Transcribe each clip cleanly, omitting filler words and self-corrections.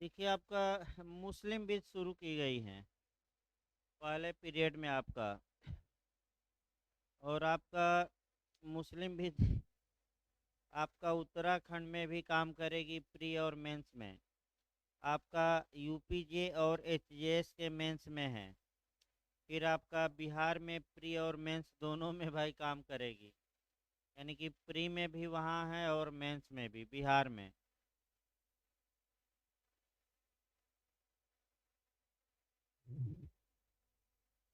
देखिए आपका मुस्लिम बीज शुरू की गई हैं पहले पीरियड में आपका। और आपका मुस्लिम बीज आपका उत्तराखंड में भी काम करेगी प्री और मेंस में। आपका यूपीजे और एचजेएस के मेंस में है। फिर आपका बिहार में प्री और मेंस दोनों में भाई काम करेगी। यानी कि प्री में भी वहाँ है और मेंस में भी बिहार में।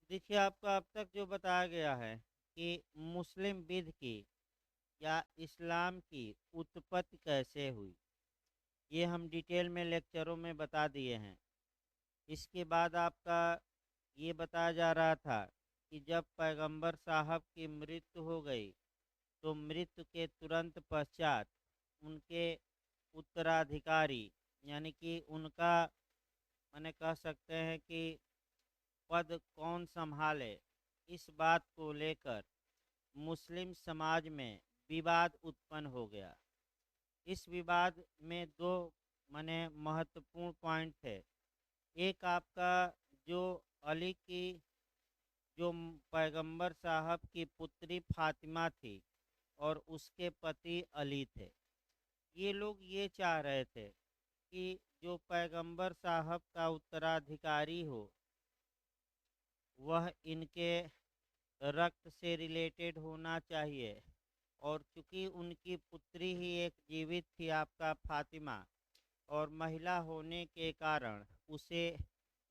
देखिए आपका अब तक जो बताया गया है कि मुस्लिम विध की या इस्लाम की उत्पत्ति कैसे हुई, ये हम डिटेल में लेक्चरों में बता दिए हैं। इसके बाद आपका ये बताया जा रहा था कि जब पैगंबर साहब की मृत्यु हो गई तो मृत्यु के तुरंत पश्चात उनके उत्तराधिकारी, यानी कि उनका मैंने कह सकते हैं कि पद कौन संभाले, इस बात को लेकर मुस्लिम समाज में विवाद उत्पन्न हो गया। इस विवाद में दो माने महत्वपूर्ण पॉइंट थे। एक आपका जो अली की जो पैगंबर साहब की पुत्री फातिमा थी और उसके पति अली थे। ये लोग ये चाह रहे थे कि जो पैगंबर साहब का उत्तराधिकारी हो वह इनके रक्त से रिलेटेड होना चाहिए। और चूंकि उनकी पुत्री ही एक जीवित थी आपका फातिमा, और महिला होने के कारण उसे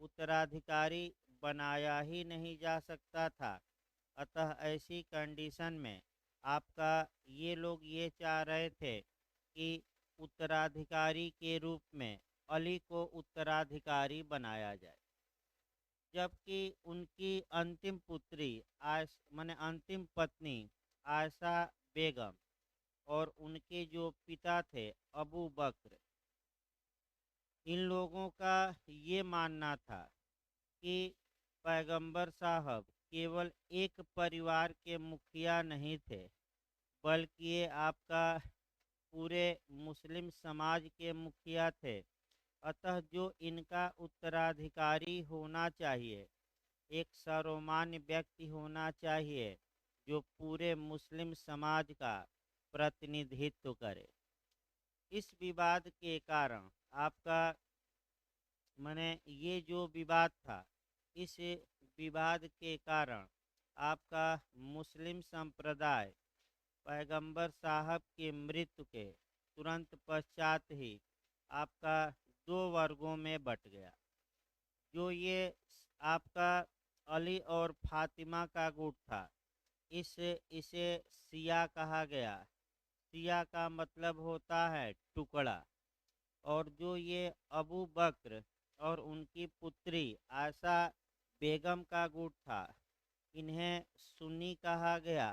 उत्तराधिकारी बनाया ही नहीं जा सकता था। अतः ऐसी कंडीशन में आपका ये लोग ये चाह रहे थे कि उत्तराधिकारी के रूप में अली को उत्तराधिकारी बनाया जाए। जबकि उनकी अंतिम पुत्री आयश माने अंतिम पत्नी आयशा बेगम और उनके जो पिता थे अबू बकर, इन लोगों का ये मानना था कि पैगंबर साहब केवल एक परिवार के मुखिया नहीं थे, बल्कि ये आपका पूरे मुस्लिम समाज के मुखिया थे। अतः जो इनका उत्तराधिकारी होना चाहिए एक सर्वमान्य व्यक्ति होना चाहिए जो पूरे मुस्लिम समाज का प्रतिनिधित्व करे। इस विवाद के कारण आपका माने ये जो विवाद था, इस विवाद के कारण आपका मुस्लिम संप्रदाय पैगंबर साहब की मृत्यु के तुरंत पश्चात ही आपका दो वर्गों में बट गया। जो ये आपका अली और फातिमा का गुट था, इस इसे सिया कहा गया। सिया का मतलब होता है टुकड़ा। और जो ये अबू बकर और उनकी पुत्री आयशा बेगम का गुट था, इन्हें सुन्नी कहा गया।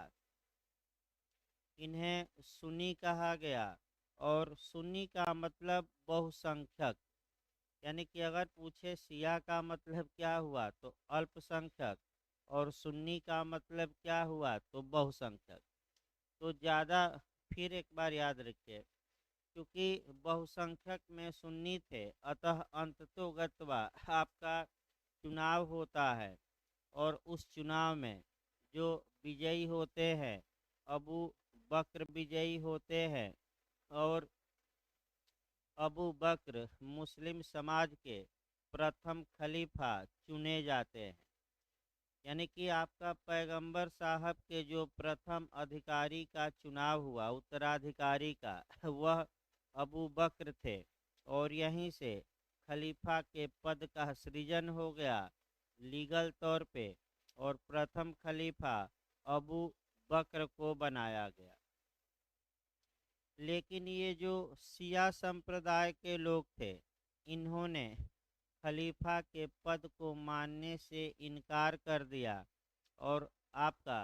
इन्हें सुन्नी कहा गया। और सुन्नी का मतलब बहुसंख्यक। यानी कि अगर पूछे शिया का मतलब क्या हुआ तो अल्पसंख्यक, और सुन्नी का मतलब क्या हुआ तो बहुसंख्यक। तो ज़्यादा, फिर एक बार याद रखिए, क्योंकि बहुसंख्यक में सुन्नी थे अतः अंततोगत्वा आपका चुनाव होता है। और उस चुनाव में जो विजयी होते हैं अबू बकर विजयी होते हैं। और अबू बकर मुस्लिम समाज के प्रथम खलीफा चुने जाते हैं। यानी कि आपका पैगंबर साहब के जो प्रथम अधिकारी का चुनाव हुआ उत्तराधिकारी का वह अबू बकर थे। और यहीं से खलीफा के पद का सृजन हो गया लीगल तौर पे, और प्रथम खलीफा अबू बकर को बनाया गया। लेकिन ये जो शिया संप्रदाय के लोग थे, इन्होंने खलीफा के पद को मानने से इनकार कर दिया। और आपका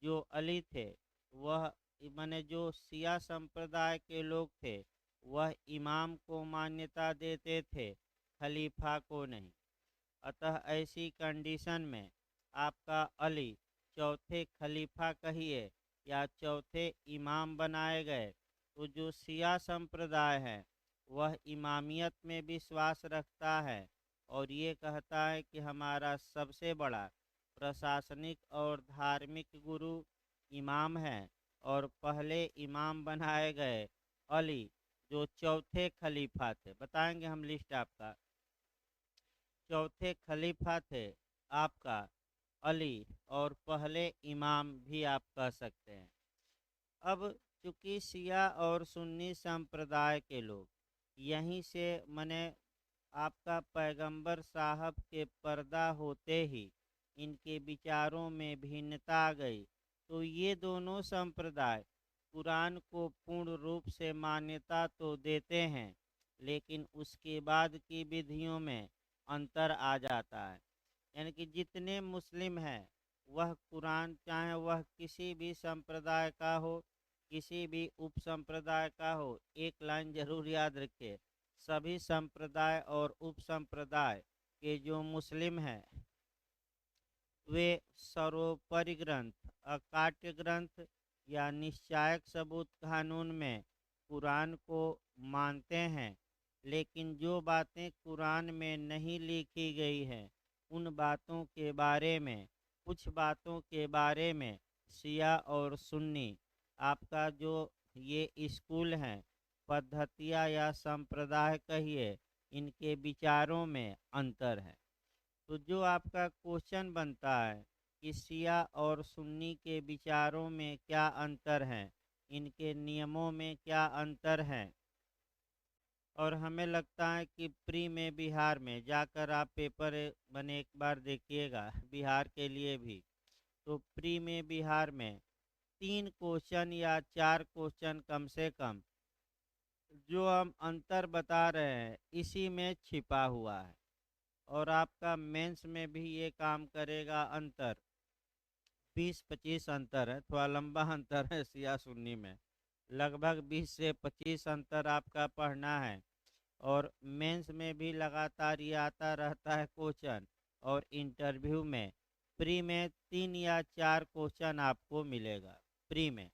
जो अली थे वह माने जो शिया संप्रदाय के लोग थे वह इमाम को मान्यता देते थे, खलीफा को नहीं। अतः ऐसी कंडीशन में आपका अली चौथे खलीफा कहिए या चौथे इमाम बनाए गए। तो जो शिया संप्रदाय है वह इमामियत में विश्वास रखता है और ये कहता है कि हमारा सबसे बड़ा प्रशासनिक और धार्मिक गुरु इमाम है और पहले इमाम बनाए गए अली जो चौथे खलीफा थे। बताएंगे हम लिस्ट आपका। चौथे खलीफा थे आपका अली और पहले इमाम भी आप कह सकते हैं। अब चूंकि शिया और सुन्नी संप्रदाय के लोग यहीं से मने आपका पैगंबर साहब के पर्दा होते ही इनके विचारों में भिन्नता आ गई, तो ये दोनों संप्रदाय कुरान को पूर्ण रूप से मान्यता तो देते हैं, लेकिन उसके बाद की विधियों में अंतर आ जाता है। यानी कि जितने मुस्लिम हैं वह कुरान, चाहे वह किसी भी संप्रदाय का हो, किसी भी उप संप्रदाय का हो, एक लाइन जरूर याद रखिए, सभी संप्रदाय और उप संप्रदाय के जो मुस्लिम हैं वे सर्वोपरि ग्रंथ, अकाट्य ग्रंथ या निश्चायक सबूत कानून में कुरान को मानते हैं, लेकिन जो बातें कुरान में नहीं लिखी गई हैं उन बातों के बारे में, कुछ बातों के बारे में शिया और सुन्नी आपका जो ये स्कूल हैं, पद्धतियाँ या संप्रदाय कहिए, इनके विचारों में अंतर है। तो जो आपका क्वेश्चन बनता है कि शिया और सुन्नी के विचारों में क्या अंतर है, इनके नियमों में क्या अंतर है, और हमें लगता है कि प्री में बिहार में जाकर आप पेपर बने एक बार देखिएगा बिहार के लिए भी, तो प्री में बिहार में 3 क्वेश्चन या 4 क्वेश्चन कम से कम जो हम अंतर बता रहे हैं इसी में छिपा हुआ है। और आपका मेंस में भी ये काम करेगा। अंतर 20-25 अंतर है, थोड़ा लंबा अंतर है शिया सुन्नी में, लगभग 20 से 25 अंतर आपका पढ़ना है। और मेंस में भी लगातार ये आता रहता है क्वेश्चन, और इंटरव्यू में प्री में 3 या 4 क्वेश्चन आपको मिलेगा प्री में।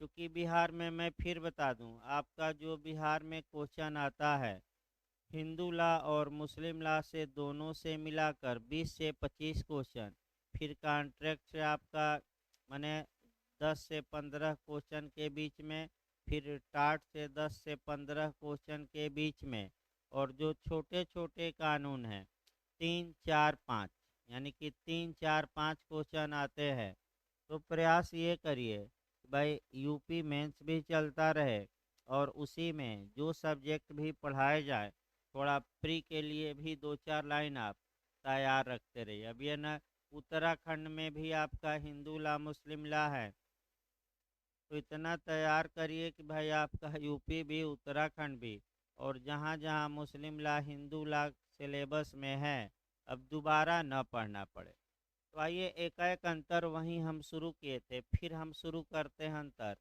क्योंकि बिहार में मैं फिर बता दूं, आपका जो बिहार में क्वेश्चन आता है हिंदू लॉ और मुस्लिम लॉ से दोनों से मिलाकर 20 से 25 क्वेश्चन, फिर कॉन्ट्रैक्ट से आपका माने 10 से 15 क्वेश्चन के बीच में, फिर टाट से 10 से 15 क्वेश्चन के बीच में, और जो छोटे छोटे कानून हैं 3, 4, 5, यानी कि 3, 4, 5 क्वेश्चन आते हैं। तो प्रयास ये करिए भाई यूपी मेंस भी चलता रहे और उसी में जो सब्जेक्ट भी पढ़ाए जाए थोड़ा प्री के लिए भी 2-4 लाइन आप तैयार रखते रहिए। अब ये न उत्तराखंड में भी आपका हिंदू ला मुस्लिम ला है, तो इतना तैयार करिए कि भाई आपका यूपी भी उत्तराखंड भी, और जहाँ जहाँ मुस्लिम ला हिंदू ला सिलेबस में है अब दोबारा न पढ़ना पड़े। तो आइए एक एक अंतर वहीं हम शुरू किए थे, फिर हम शुरू करते हैं अंतर।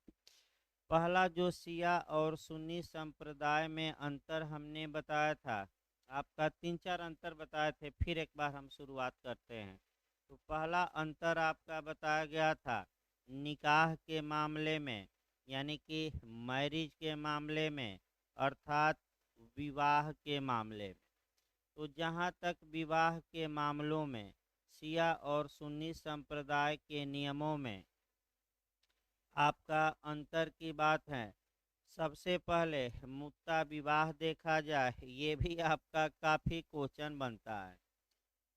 पहला जो शिया और सुन्नी संप्रदाय में अंतर हमने बताया था, आपका 3-4 अंतर बताए थे, फिर एक बार हम शुरुआत करते हैं। तो पहला अंतर आपका बताया गया था निकाह के मामले में, यानी कि मैरिज के मामले में, अर्थात विवाह के मामले में। तो जहाँ तक विवाह के मामलों में शिया और सुन्नी संप्रदाय के नियमों में आपका अंतर की बात है, सबसे पहले मुत्ता विवाह देखा जाए, ये भी आपका काफ़ी क्वेश्चन बनता है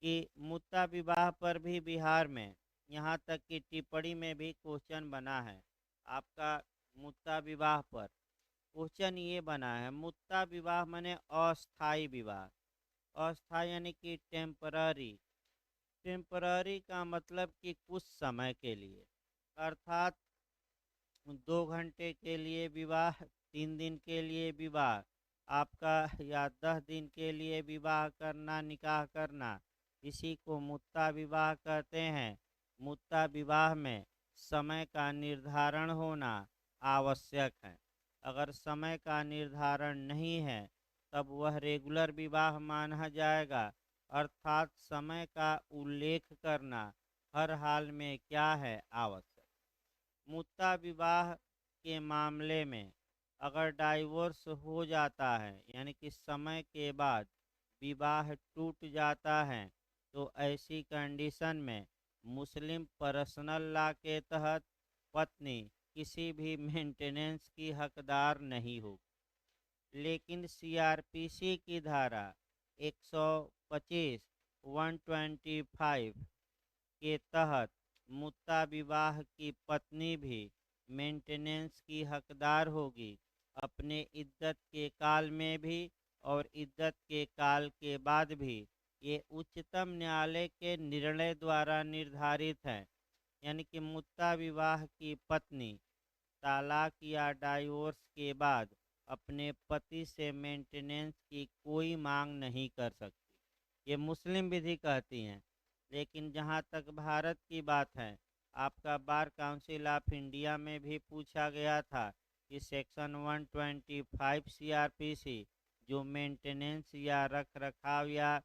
कि मुत्ता विवाह पर भी बिहार में यहाँ तक कि टिप्पणी में भी क्वेश्चन बना है आपका। मुत्ता विवाह पर क्वेश्चन ये बना है, मुत्ता विवाह माने अस्थाई विवाह, अस्थाई यानी कि टेम्पररी। टेम्पररी का मतलब कि कुछ समय के लिए, अर्थात 2 घंटे के लिए विवाह, 3 दिन के लिए विवाह आपका, या 10 दिन के लिए विवाह करना, निकाह करना, इसी को मुत्ता विवाह कहते हैं। मुत्ता विवाह में समय का निर्धारण होना आवश्यक है। अगर समय का निर्धारण नहीं है तब वह रेगुलर विवाह माना जाएगा, अर्थात समय का उल्लेख करना हर हाल में क्या है आवश्यक। मुत्ता विवाह के मामले में अगर डाइवोर्स हो जाता है यानी कि समय के बाद विवाह टूट जाता है तो ऐसी कंडीशन में मुस्लिम पर्सनल लॉ के तहत पत्नी किसी भी मेंटेनेंस की हकदार नहीं होगी। लेकिन सीआरपीसी की धारा 125 125 के तहत मुत्ता विवाह की पत्नी भी मेंटेनेंस की हकदार होगी, अपने इद्दत के काल में भी और इद्दत के काल के बाद भी। ये उच्चतम न्यायालय के निर्णय द्वारा निर्धारित है। यानी कि मुत्ता विवाह की पत्नी तलाक या डाइवोर्स के बाद अपने पति से मेंटेनेंस की कोई मांग नहीं कर सकती। ये मुस्लिम विधि कहती हैं। लेकिन जहाँ तक भारत की बात है, आपका बार काउंसिल ऑफ इंडिया में भी पूछा गया था कि सेक्शन 125 सीआरपीसी जो मेंटेनेंस या रख रखाव या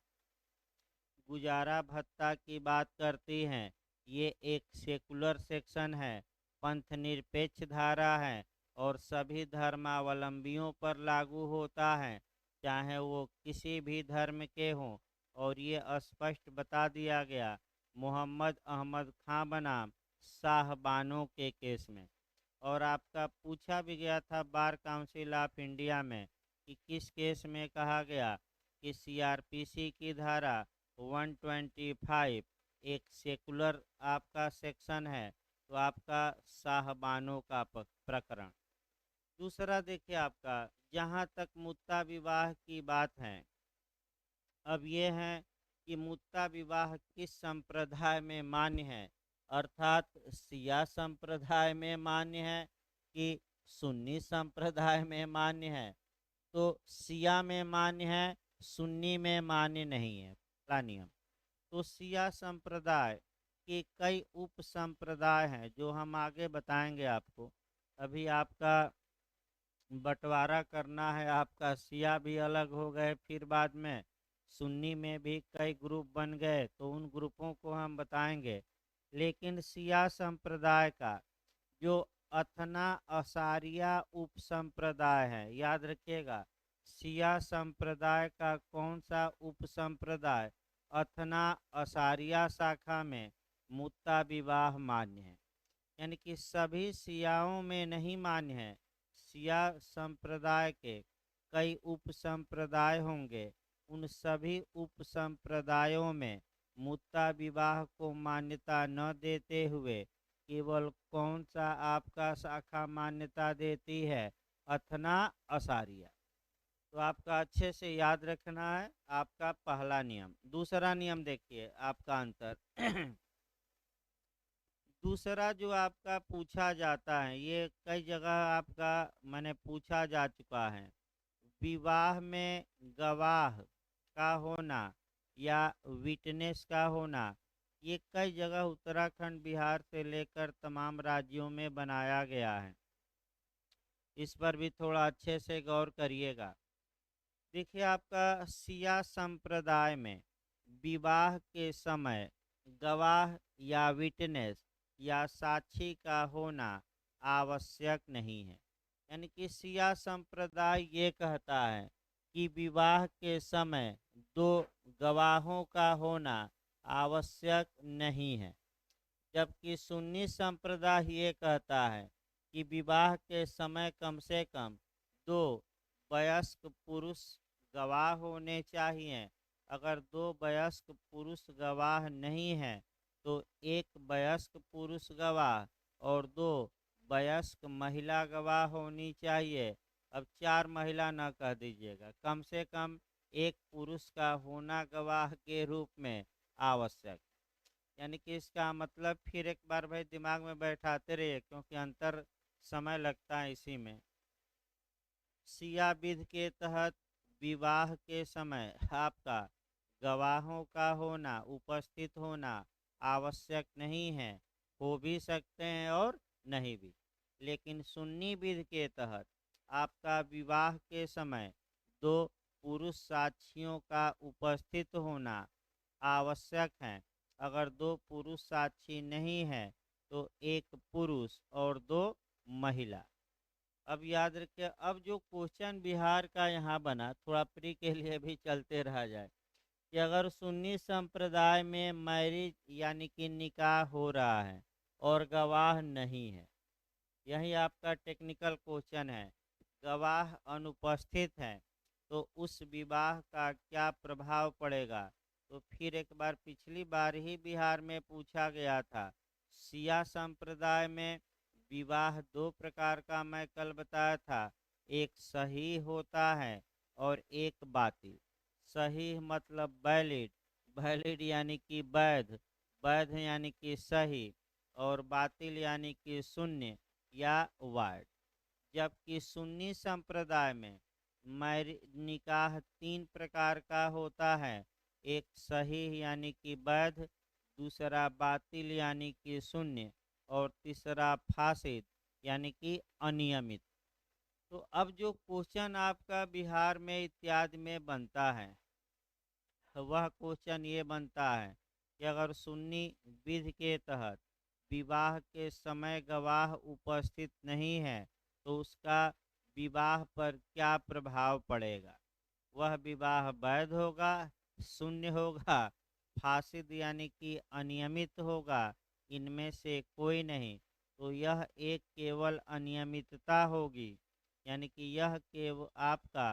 गुजारा भत्ता की बात करती हैं, ये एक सेकुलर सेक्शन है, पंथ निरपेक्ष धारा है और सभी धर्मावलंबियों पर लागू होता है, चाहे वो किसी भी धर्म के हों। और ये स्पष्ट बता दिया गया मोहम्मद अहमद खां बनाम साहबानों के केस में। और आपका पूछा भी गया था बार काउंसिल ऑफ इंडिया में कि किस केस में कहा गया कि सीआरपीसी की धारा 125 एक सेकुलर आपका सेक्शन है, तो आपका साहबानों का प्रकरण। दूसरा देखिए आपका, जहाँ तक मुत्ता विवाह की बात है, अब ये है कि मुत्ता विवाह किस संप्रदाय में मान्य है, अर्थात शिया संप्रदाय में मान्य है कि सुन्नी संप्रदाय में मान्य है। तो शिया में मान्य है, सुन्नी में मान्य नहीं है, पहला नियम। तो शिया संप्रदाय के कई उप संप्रदाय हैं जो हम आगे बताएंगे आपको। अभी आपका बंटवारा करना है, आपका शिया भी अलग हो गए, फिर बाद में सुन्नी में भी कई ग्रुप बन गए, तो उन ग्रुपों को हम बताएंगे। लेकिन शिया संप्रदाय का जो अथना असारिया उप संप्रदाय है, याद रखिएगा, शिया संप्रदाय का कौन सा उप संप्रदाय अथना असारिया शाखा में मुत्ता विवाह मान्य है। यानी कि सभी शियाओं में नहीं मान्य है। शिया संप्रदाय के कई उप संप्रदाय होंगे, उन सभी उप संप्रदायों में मुत्ता विवाह को मान्यता न देते हुए केवल कौन सा आपका शाखा मान्यता देती है, अथना असारिया। तो आपका अच्छे से याद रखना है आपका पहला नियम। दूसरा नियम देखिए आपका अंतर दूसरा जो आपका पूछा जाता है, ये कई जगह आपका मैंने पूछा जा चुका है, विवाह में गवाह का होना या विटनेस का होना। ये कई जगह उत्तराखंड बिहार से लेकर तमाम राज्यों में बनाया गया है। इस पर भी थोड़ा अच्छे से गौर करिएगा। देखिए आपका शिया संप्रदाय में विवाह के समय गवाह या विटनेस या साक्षी का होना आवश्यक नहीं है। यानी कि शिया संप्रदाय ये कहता है कि विवाह के समय दो गवाहों का होना आवश्यक नहीं है, जबकि सुन्नी संप्रदाय ये कहता है कि विवाह के समय कम से कम दो वयस्क पुरुष गवाह होने चाहिए। अगर दो वयस्क पुरुष गवाह नहीं हैं तो एक वयस्क पुरुष गवाह और दो वयस्क महिला गवाह होनी चाहिए। अब चार महिला न कह दीजिएगा, कम से कम एक पुरुष का होना गवाह के रूप में आवश्यक। यानी कि इसका मतलब फिर एक बार भाई दिमाग में बैठाते रहिए, क्योंकि अंतर समय लगता है इसी में। शिया विधि के तहत विवाह के समय आपका गवाहों का होना, उपस्थित होना आवश्यक नहीं है, हो भी सकते हैं और नहीं भी। लेकिन सुन्नी विधि के तहत आपका विवाह के समय दो पुरुष साक्षियों का उपस्थित होना आवश्यक है। अगर दो पुरुष साक्षी नहीं है तो एक पुरुष और दो महिला। अब याद रखिए, अब जो क्वेश्चन बिहार का यहाँ बना, थोड़ा प्री के लिए भी चलते रहा जाए, कि अगर सुन्नी संप्रदाय में मैरिज यानी कि निकाह हो रहा है और गवाह नहीं है, यही आपका टेक्निकल क्वेश्चन है, गवाह अनुपस्थित हैं, तो उस विवाह का क्या प्रभाव पड़ेगा। तो फिर एक बार पिछली बार ही बिहार में पूछा गया था, सिया संप्रदाय में विवाह दो प्रकार का मैं कल बताया था, एक सही होता है और एक बातिल। सही मतलब वैलिड, वैलिड यानी कि वैध, वैध यानी कि सही, और बातिल यानी कि शून्य या वार्ड। जबकि सुन्नी संप्रदाय में मैरि निकाह तीन प्रकार का होता है, एक सही यानी कि वैध, दूसरा बातिल यानी कि शून्य, और तीसरा फासिद यानी कि अनियमित। तो अब जो क्वेश्चन आपका बिहार में इत्यादि में बनता है, वह क्वेश्चन ये बनता है कि अगर सुन्नी विधि के तहत विवाह के समय गवाह उपस्थित नहीं है, तो उसका विवाह पर क्या प्रभाव पड़ेगा। वह विवाह वैध होगा, शून्य होगा, फासिद यानी कि अनियमित होगा, इनमें से कोई नहीं। तो यह एक केवल अनियमितता होगी, यानी कि यह केवल आपका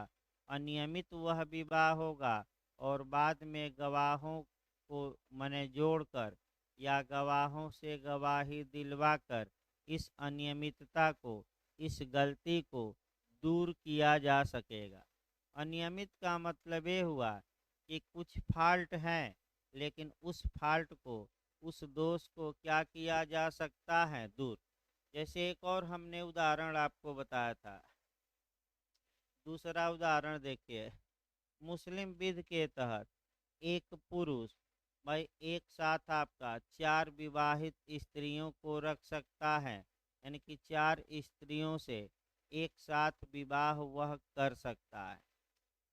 अनियमित वह विवाह होगा, और बाद में गवाहों को मने जोड़कर या गवाहों से गवाही दिलवाकर इस अनियमितता को, इस गलती को दूर किया जा सकेगा। अनियमित का मतलब ये हुआ कि कुछ फॉल्ट हैं, लेकिन उस फॉल्ट को, उस दोष को क्या किया जा सकता है, दूर। जैसे एक और हमने उदाहरण आपको बताया था, दूसरा उदाहरण देखिए, मुस्लिम विधि के तहत एक पुरुष भाई एक साथ आपका चार विवाहित स्त्रियों को रख सकता है, यानी कि चार स्त्रियों से एक साथ विवाह वह कर सकता है।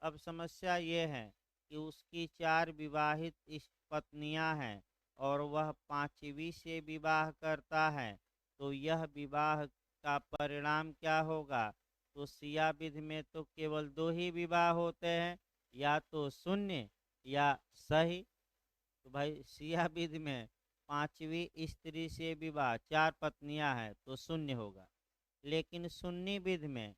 अब समस्या ये है कि उसकी चार विवाहित पत्नियां हैं और वह पांचवी से विवाह करता है, तो यह विवाह का परिणाम क्या होगा। तो सिया विधि में तो केवल दो ही विवाह होते हैं, या तो शून्य या सही। तो भाई सिया विधि में पांचवी स्त्री से विवाह, चार पत्नियां हैं, तो शून्य होगा। लेकिन सुन्नी विधि में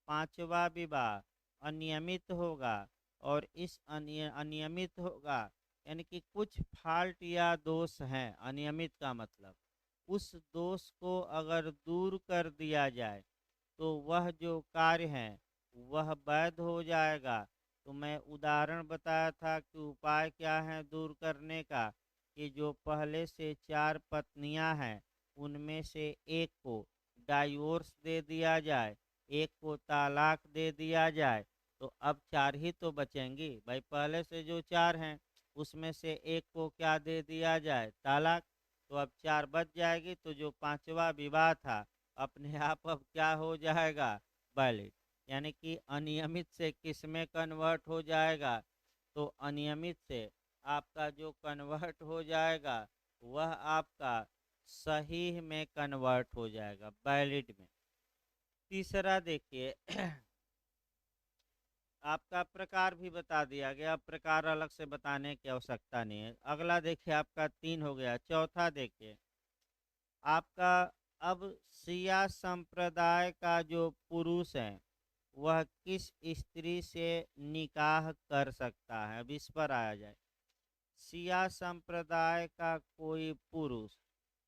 पांचवा विवाह अनियमित होगा, और इस अनियमित होगा, यानी कि कुछ फॉल्ट या दोष हैं, अनियमित का मतलब उस दोष को अगर दूर कर दिया जाए, तो वह जो कार्य है वह वैध हो जाएगा। तो मैं उदाहरण बताया था कि उपाय क्या है दूर करने का, कि जो पहले से चार पत्नियां हैं उनमें से एक को डाइवोर्स दे दिया जाए, एक को तालाक दे दिया जाए, तो अब चार ही तो बचेंगी भाई। पहले से जो चार हैं उसमें से एक को क्या दे दिया जाए, तालाक। तो अब चार बच जाएगी, तो जो पांचवा विवाह था अपने आप अब क्या हो जाएगा, वैलिड। यानी कि अनियमित से किस में कन्वर्ट हो जाएगा, तो अनियमित से आपका जो कन्वर्ट हो जाएगा वह आपका सही में कन्वर्ट हो जाएगा, वैलिड में। तीसरा देखिए, आपका प्रकार भी बता दिया गया, प्रकार अलग से बताने की आवश्यकता नहीं है। अगला देखिए, आपका तीन हो गया। चौथा देखिए आपका, अब सिया संप्रदाय का जो पुरुष है वह किस स्त्री से निकाह कर सकता है। अब इस पर आया जाए, सिया संप्रदाय का कोई पुरुष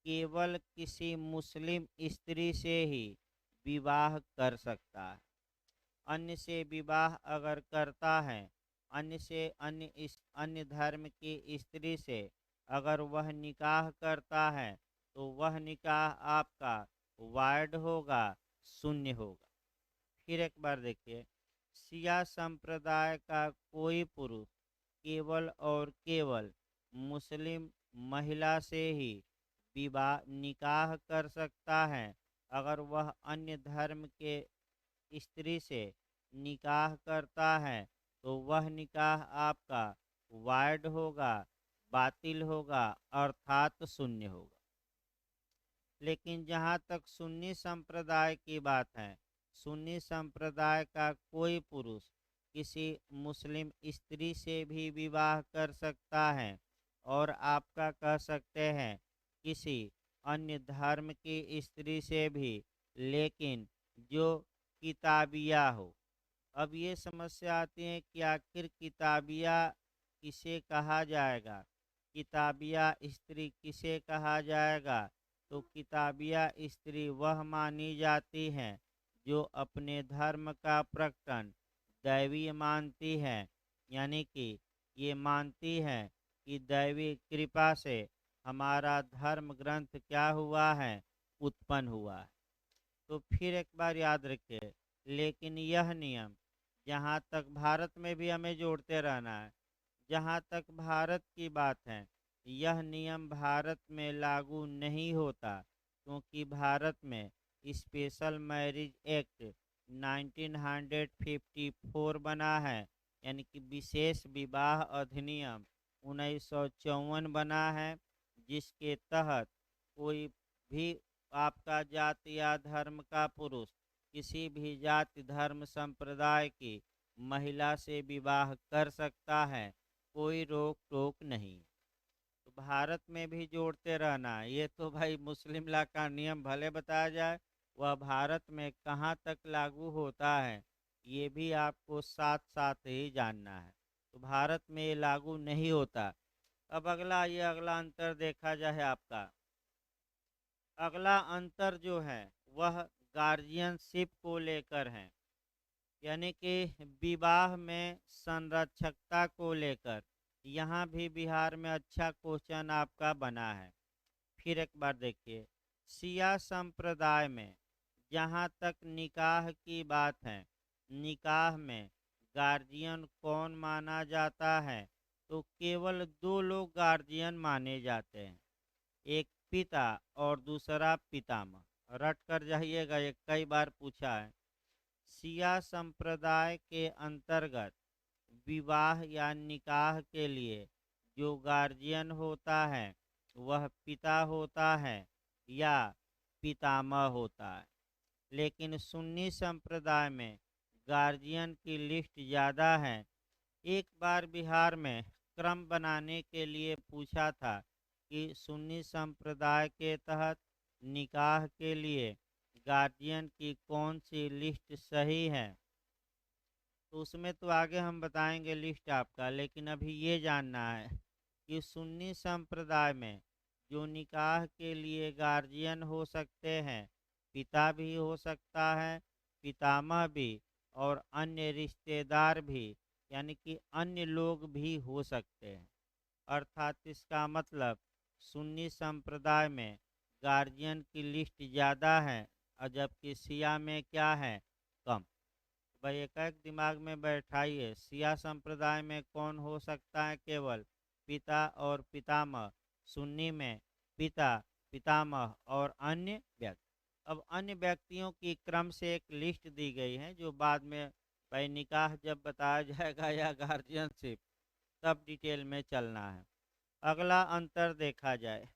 केवल किसी मुस्लिम स्त्री से ही विवाह कर सकता है। अन्य से विवाह अगर करता है, अन्य से, अन्य धर्म की स्त्री से अगर वह निकाह करता है, तो वह निकाह आपका वाइड होगा, शून्य होगा। फिर एक बार देखिए, सिया संप्रदाय का कोई पुरुष केवल और केवल मुस्लिम महिला से ही विवाह निकाह कर सकता है। अगर वह अन्य धर्म के स्त्री से निकाह करता है, तो वह निकाह आपका वाइड होगा, बातिल होगा, अर्थात शून्य होगा। लेकिन जहाँ तक सुन्नी संप्रदाय की बात है, सुन्नी संप्रदाय का कोई पुरुष किसी मुस्लिम स्त्री से भी विवाह कर सकता है और आपका कह सकते हैं किसी अन्य धर्म की स्त्री से भी, लेकिन जो किताबिया हो। अब ये समस्या आती है कि आखिर किताबिया किसे कहा जाएगा, किताबिया स्त्री किसे कहा जाएगा। तो किताबिया स्त्री वह मानी जाती हैं जो अपने धर्म का प्रकटन दैवीय मानती हैं, यानी कि ये मानती हैं कि दैवी कृपा से हमारा धर्म ग्रंथ क्या हुआ है, उत्पन्न हुआ है। तो फिर एक बार याद रखिए, लेकिन यह नियम जहाँ तक भारत में भी हमें जोड़ते रहना है, जहाँ तक भारत की बात है, यह नियम भारत में लागू नहीं होता, क्योंकि भारत में स्पेशल मैरिज एक्ट 1954 बना है, यानी कि विशेष विवाह अधिनियम 1954 बना है, जिसके तहत कोई भी आपका जाति या धर्म का पुरुष किसी भी जाति धर्म संप्रदाय की महिला से विवाह कर सकता है, कोई रोक टोक नहीं। तो भारत में भी जोड़ते रहना, ये तो भाई मुस्लिम ला का नियम भले बताया जाए, वह भारत में कहाँ तक लागू होता है ये भी आपको साथ साथ ही जानना है। तो भारत में ये लागू नहीं होता। अब अगला अंतर देखा जाए आपका, अगला अंतर जो है वह गार्जियनशिप को लेकर है, यानी कि विवाह में संरक्षकता को लेकर। यहाँ भी बिहार में अच्छा क्वेश्चन आपका बना है। फिर एक बार देखिए, शिया संप्रदाय में जहाँ तक निकाह की बात है, निकाह में गार्जियन कौन माना जाता है, तो केवल दो लोग गार्जियन माने जाते हैं, एक पिता और दूसरा पितामह। रट कर जाइएगा, ये कई बार पूछा है। शिया संप्रदाय के अंतर्गत विवाह या निकाह के लिए जो गार्जियन होता है वह पिता होता है या पितामह होता है। लेकिन सुन्नी संप्रदाय में गार्जियन की लिस्ट ज़्यादा है। एक बार बिहार में क्रम बनाने के लिए पूछा था कि सुन्नी संप्रदाय के तहत निकाह के लिए गार्जियन की कौन सी लिस्ट सही है, तो उसमें तो आगे हम बताएंगे लिस्ट आपका, लेकिन अभी ये जानना है कि सुन्नी संप्रदाय में जो निकाह के लिए गार्जियन हो सकते हैं, पिता भी हो सकता है, पितामह भी, और अन्य रिश्तेदार भी, यानी कि अन्य लोग भी हो सकते हैं। अर्थात इसका मतलब सुन्नी संप्रदाय में गार्जियन की लिस्ट ज़्यादा है और जबकि शिया में क्या है, कम। भाई एक एक दिमाग में बैठाइए, शिया संप्रदाय में कौन हो सकता है, केवल पिता और पितामह। सुन्नी में पिता, पितामह और अन्य व्यक्ति। अब अन्य व्यक्तियों की क्रम से एक लिस्ट दी गई है, जो बाद में भाई निकाह जब बताया जाएगा या गार्जियनशिप, तब डिटेल में चलना है। अगला अंतर देखा जाए,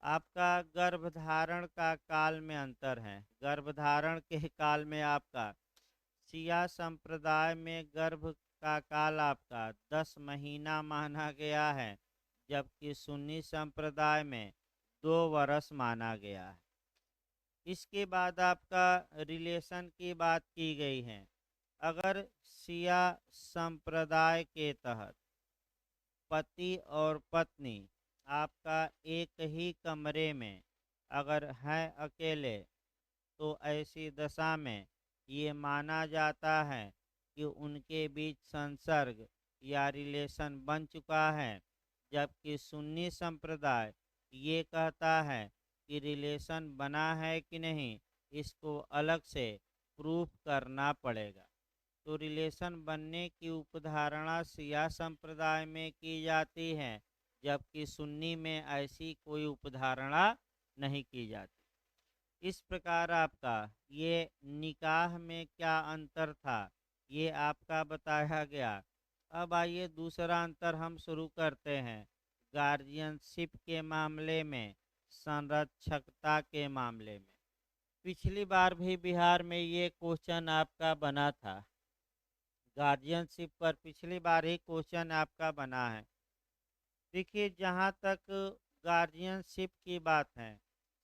आपका गर्भधारण का काल में अंतर है। गर्भधारण के काल में आपका शिया संप्रदाय में गर्भ का काल आपका 10 महीना माना गया है, जबकि सुन्नी संप्रदाय में 2 वर्ष माना गया है। इसके बाद आपका रिलेशन की बात की गई है। अगर शिया संप्रदाय के तहत पति और पत्नी आपका एक ही कमरे में अगर हैं अकेले, तो ऐसी दशा में ये माना जाता है कि उनके बीच संसर्ग या रिलेशन बन चुका है, जबकि सुन्नी संप्रदाय ये कहता है कि रिलेशन बना है कि नहीं, इसको अलग से प्रूफ करना पड़ेगा। तो रिलेशन बनने की उपधारणा शिया संप्रदाय में की जाती है, जबकि सुन्नी में ऐसी कोई उपधारणा नहीं की जाती। इस प्रकार आपका ये निकाह में क्या अंतर था, ये आपका बताया गया। अब आइए दूसरा अंतर हम शुरू करते हैं, गार्जियनशिप के मामले में, संरक्षकता के मामले में। पिछली बार भी बिहार में ये क्वेश्चन आपका बना था। गार्जियनशिप पर पिछली बार ही क्वेश्चन आपका बना है। देखिए, जहाँ तक गार्जियनशिप की बात है,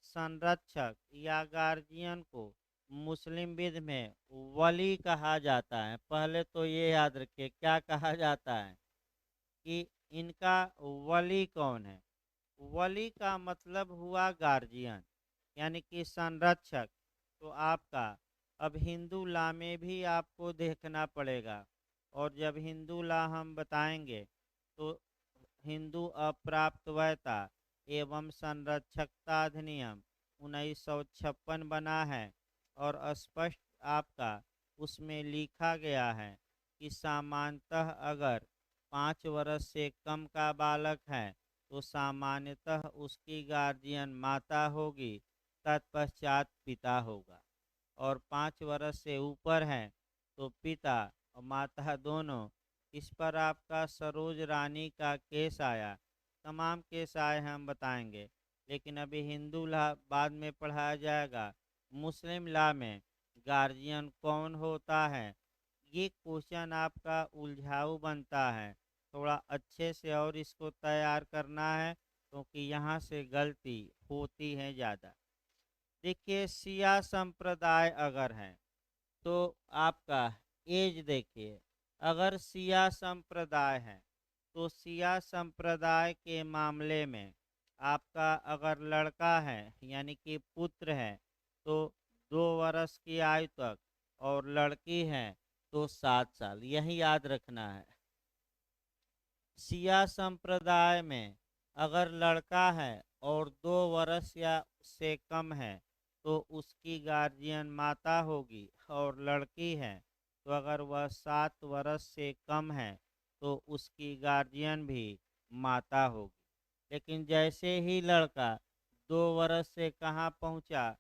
संरक्षक या गार्जियन को मुस्लिम विध में वली कहा जाता है। पहले तो ये याद रखिए क्या कहा जाता है कि इनका वली कौन है। वली का मतलब हुआ गार्जियन, यानी कि संरक्षक। तो आपका अब हिंदू लॉ में भी आपको देखना पड़ेगा, और जब हिंदू लॉ हम बताएंगे तो हिंदू अप्राप्तवयता एवं संरक्षकता अधिनियम 1956 बना है, और स्पष्ट आपका उसमें लिखा गया है कि सामान्यतः अगर 5 वर्ष से कम का बालक है तो सामान्यतः उसकी गार्जियन माता होगी, तत्पश्चात पिता होगा। और 5 वर्ष से ऊपर हैं तो पिता और माता दोनों। इस पर आपका सरोज रानी का केस आया, तमाम केस आए हैं, हम बताएंगे। लेकिन अभी हिंदू लॉ बाद में पढ़ाया जाएगा। मुस्लिम लॉ में गार्जियन कौन होता है, ये क्वेश्चन आपका उलझाऊ बनता है। थोड़ा अच्छे से और इसको तैयार करना है, क्योंकि यहाँ से गलती होती है ज़्यादा। देखिए, शिया संप्रदाय अगर है तो आपका एज देखिए। अगर शिया संप्रदाय है तो शिया संप्रदाय के मामले में आपका अगर लड़का है यानी कि पुत्र है तो 2 वर्ष की आयु तक, और लड़की है तो 7 साल। यही याद रखना है। शिया संप्रदाय में अगर लड़का है और 2 वर्ष या से कम है तो उसकी गार्जियन माता होगी, और लड़की है तो अगर वह 7 वर्ष से कम है तो उसकी गार्जियन भी माता होगी। लेकिन जैसे ही लड़का 2 वर्ष से कहाँ पहुँचा,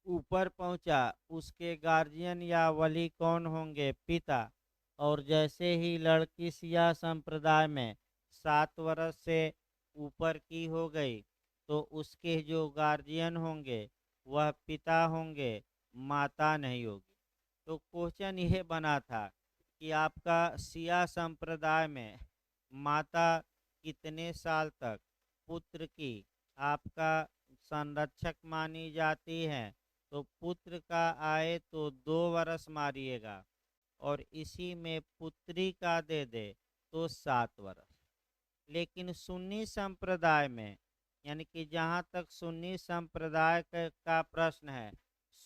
ऊपर पहुँचा, उसके गार्जियन या वली कौन होंगे, पिता। और जैसे ही लड़की शिया संप्रदाय में 7 वर्ष से ऊपर की हो गई तो उसके जो गार्जियन होंगे वह पिता होंगे, माता नहीं होगी। तो क्वेश्चन ये बना था कि आपका शिया संप्रदाय में माता कितने साल तक पुत्र की आपका संरक्षक मानी जाती है। तो पुत्र का आए तो 2 वर्ष मारिएगा, और इसी में पुत्री का दे दे तो 7 वर्ष। लेकिन सुन्नी संप्रदाय में, यानी कि जहाँ तक सुन्नी संप्रदाय का प्रश्न है,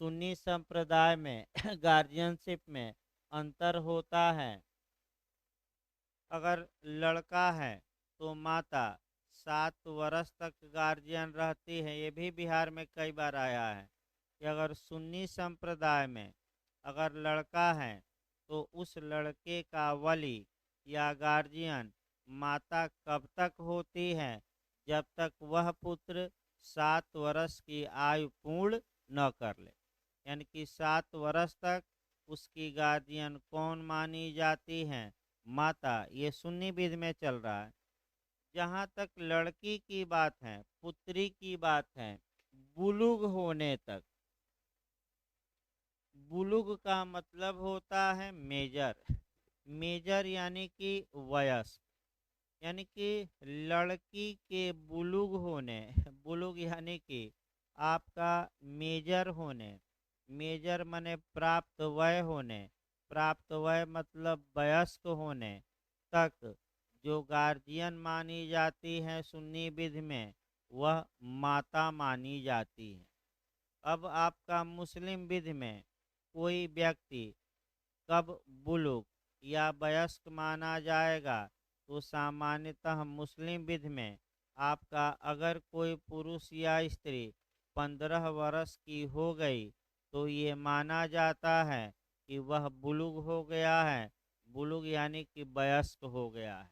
सुन्नी संप्रदाय में गार्जियनशिप में अंतर होता है। अगर लड़का है तो माता 7 वर्ष तक गार्जियन रहती है। ये भी बिहार में कई बार आया है कि अगर सुन्नी संप्रदाय में अगर लड़का है तो उस लड़के का वली या गार्जियन माता कब तक होती है, जब तक वह पुत्र 7 वर्ष की आयु पूर्ण न कर ले। यानी कि 7 वर्ष तक उसकी गार्जियन कौन मानी जाती है, माता। ये सुन्नी विध में चल रहा है। जहाँ तक लड़की की बात है, पुत्री की बात है, बुलुग होने तक। बुलुग का मतलब होता है मेजर। मेजर यानी कि वयस्क, यानी कि लड़की के बुलुग होने, बुलुग यानी कि आपका मेजर होने, मेजर माने प्राप्त वय होने, प्राप्त वय मतलब वयस्क होने तक जो गार्जियन मानी जाती है सुन्नी विधि में, वह माता मानी जाती है। अब आपका मुस्लिम विधि में कोई व्यक्ति कब बुलुग या वयस्क माना जाएगा, तो सामान्यतः मुस्लिम विधि में आपका अगर कोई पुरुष या स्त्री 15 वर्ष की हो गई तो ये माना जाता है कि वह बुलुग हो गया है। बुलुग यानी कि वयस्क हो गया है।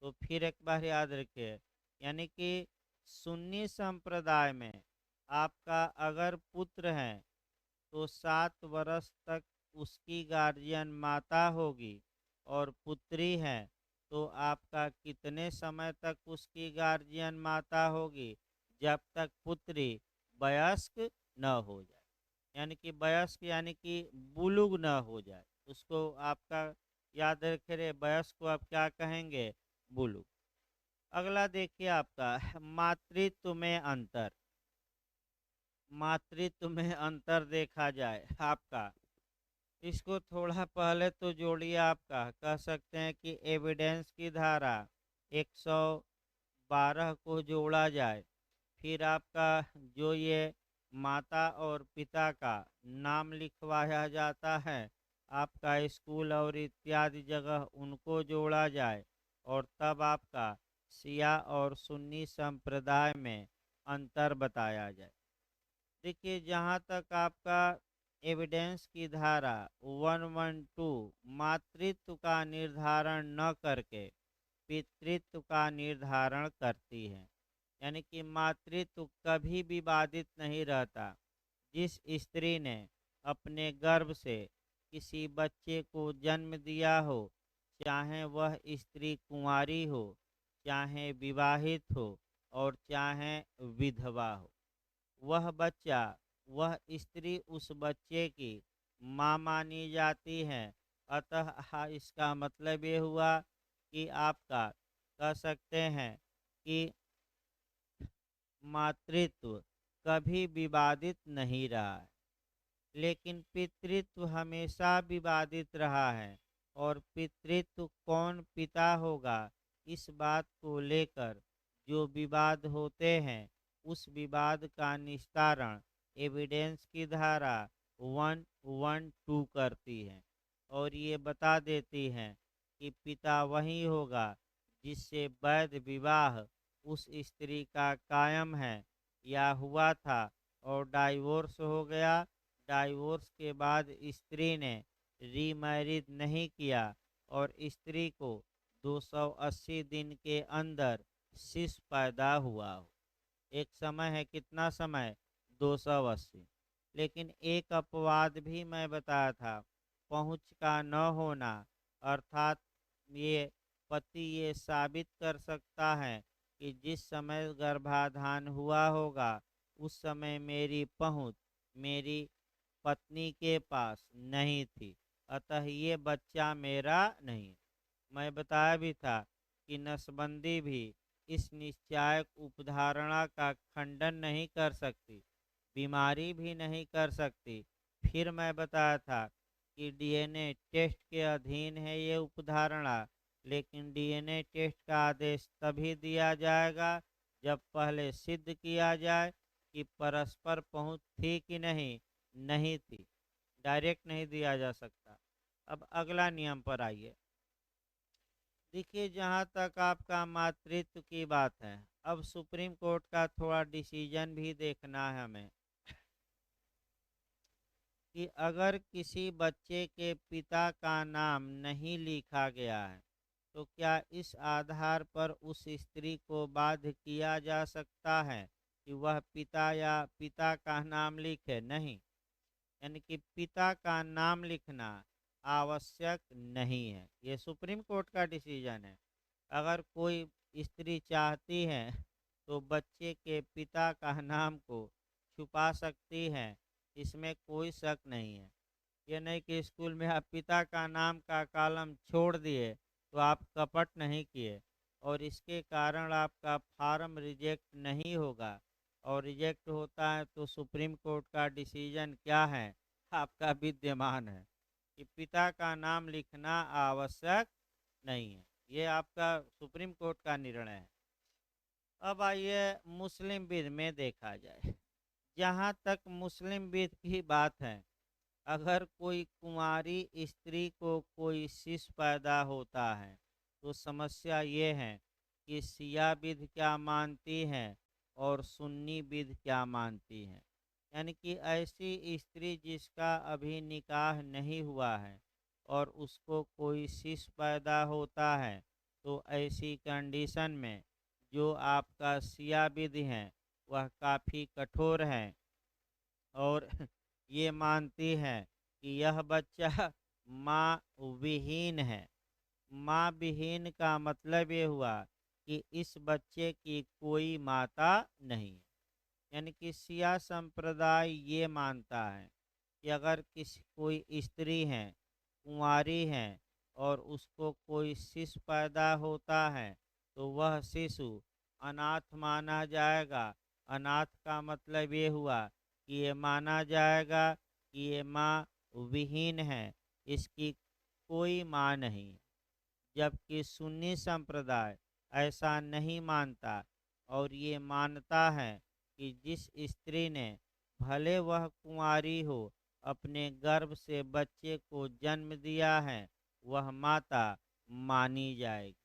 तो फिर एक बार याद रखिए, यानी कि सुन्नी संप्रदाय में आपका अगर पुत्र है तो 7 वर्ष तक उसकी गार्जियन माता होगी, और पुत्री है तो आपका कितने समय तक उसकी गार्जियन माता होगी, जब तक पुत्री वयस्क न हो जाए। यानी कि वयस्क यानी कि बुलुग न हो जाए, उसको आपका याद रखे रहे, वयस्क को आप क्या कहेंगे, बुलुग। अगला देखिए आपका मातृत्व में अंतर। मातृत्व में अंतर देखा जाए आपका, इसको थोड़ा पहले तो जोड़िए, आपका कह सकते हैं कि एविडेंस की धारा 112 को जोड़ा जाए, फिर आपका जो ये माता और पिता का नाम लिखवाया जाता है आपका स्कूल और इत्यादि जगह, उनको जोड़ा जाए, और तब आपका शिया और सुन्नी संप्रदाय में अंतर बताया जाए। देखिए जहाँ तक आपका एविडेंस की धारा 112 मातृत्व का निर्धारण न करके पितृत्व का निर्धारण करती है, यानी कि मातृत्व कभी विवादित नहीं रहता। जिस स्त्री ने अपने गर्भ से किसी बच्चे को जन्म दिया हो, चाहे वह स्त्री कुंवारी हो, चाहे विवाहित हो, और चाहे विधवा हो, वह बच्चा, वह स्त्री उस बच्चे की माँ मानी जाती है। अतः इसका मतलब ये हुआ कि आपका कह सकते हैं कि मातृत्व कभी विवादित नहीं रहा है, लेकिन पितृत्व हमेशा विवादित रहा है। और पितृत्व कौन पिता होगा, इस बात को लेकर जो विवाद होते हैं, उस विवाद का निस्तारण एविडेंस की धारा 112 करती है, और ये बता देती है कि पिता वही होगा जिससे वैध विवाह उस स्त्री का कायम है या हुआ था और डाइवोर्स हो गया। डाइवोर्स के बाद स्त्री ने रीमैरिज नहीं किया और स्त्री को 280 दिन के अंदर शिशु पैदा हुआ हो। एक समय है, कितना समय, 280। लेकिन एक अपवाद भी मैं बताया था, पहुंच का न होना, अर्थात ये पति ये साबित कर सकता है कि जिस समय गर्भाधान हुआ होगा उस समय मेरी पहुंच मेरी पत्नी के पास नहीं थी, अतः ये बच्चा मेरा नहीं। मैं बताया भी था कि नसबंदी भी इस निश्चायक उपधारणा का खंडन नहीं कर सकती, बीमारी भी नहीं कर सकती। फिर मैं बताया था कि डीएनए टेस्ट के अधीन है ये उपधारणा, लेकिन डीएनए टेस्ट का आदेश तभी दिया जाएगा जब पहले सिद्ध किया जाए कि परस्पर पहुंच थी कि नहीं, नहीं थी। डायरेक्ट नहीं दिया जा सकता। अब अगला नियम पर आइए। देखिए जहाँ तक आपका मातृत्व की बात है, अब सुप्रीम कोर्ट का थोड़ा डिसीजन भी देखना है हमें, कि अगर किसी बच्चे के पिता का नाम नहीं लिखा गया है तो क्या इस आधार पर उस स्त्री को बाध्य किया जा सकता है कि वह पिता या पिता का नाम लिखे? नहीं, यानी कि पिता का नाम लिखना आवश्यक नहीं है। ये सुप्रीम कोर्ट का डिसीजन है। अगर कोई स्त्री चाहती है तो बच्चे के पिता का नाम को छुपा सकती है, इसमें कोई शक नहीं है। ये नहीं कि स्कूल में आप पिता का नाम का कॉलम छोड़ दिए तो आप कपट नहीं किए और इसके कारण आपका फार्म रिजेक्ट नहीं होगा। और रिजेक्ट होता है तो सुप्रीम कोर्ट का डिसीजन क्या है, आपका विद्यमान है कि पिता का नाम लिखना आवश्यक नहीं है। ये आपका सुप्रीम कोर्ट का निर्णय है। अब आइए मुस्लिम विध में देखा जाए। जहाँ तक मुस्लिम विध की बात है, अगर कोई कुंवारी स्त्री को कोई शिशु पैदा होता है तो समस्या ये है कि शिया विध क्या मानती है और सुन्नी विध क्या मानती है। यानी कि ऐसी स्त्री जिसका अभी निकाह नहीं हुआ है और उसको कोई शिशु पैदा होता है, तो ऐसी कंडीशन में जो आपका शिया विध है वह काफ़ी कठोर है और ये मानती है कि यह बच्चा माँ विहीन है। माँ विहीन का मतलब ये हुआ कि इस बच्चे की कोई माता नहीं है। यानी कि शिया संप्रदाय ये मानता है कि अगर किसी कोई स्त्री है, कुंवारी है, और उसको कोई शिशु पैदा होता है तो वह शिशु अनाथ माना जाएगा। अनाथ का मतलब ये हुआ कि ये माना जाएगा कि ये माँ विहीन है, इसकी कोई माँ नहीं। जबकि सुन्नी संप्रदाय ऐसा नहीं मानता और ये मानता है कि जिस स्त्री ने, भले वह कुंवारी हो, अपने गर्भ से बच्चे को जन्म दिया है, वह माता मानी जाएगी।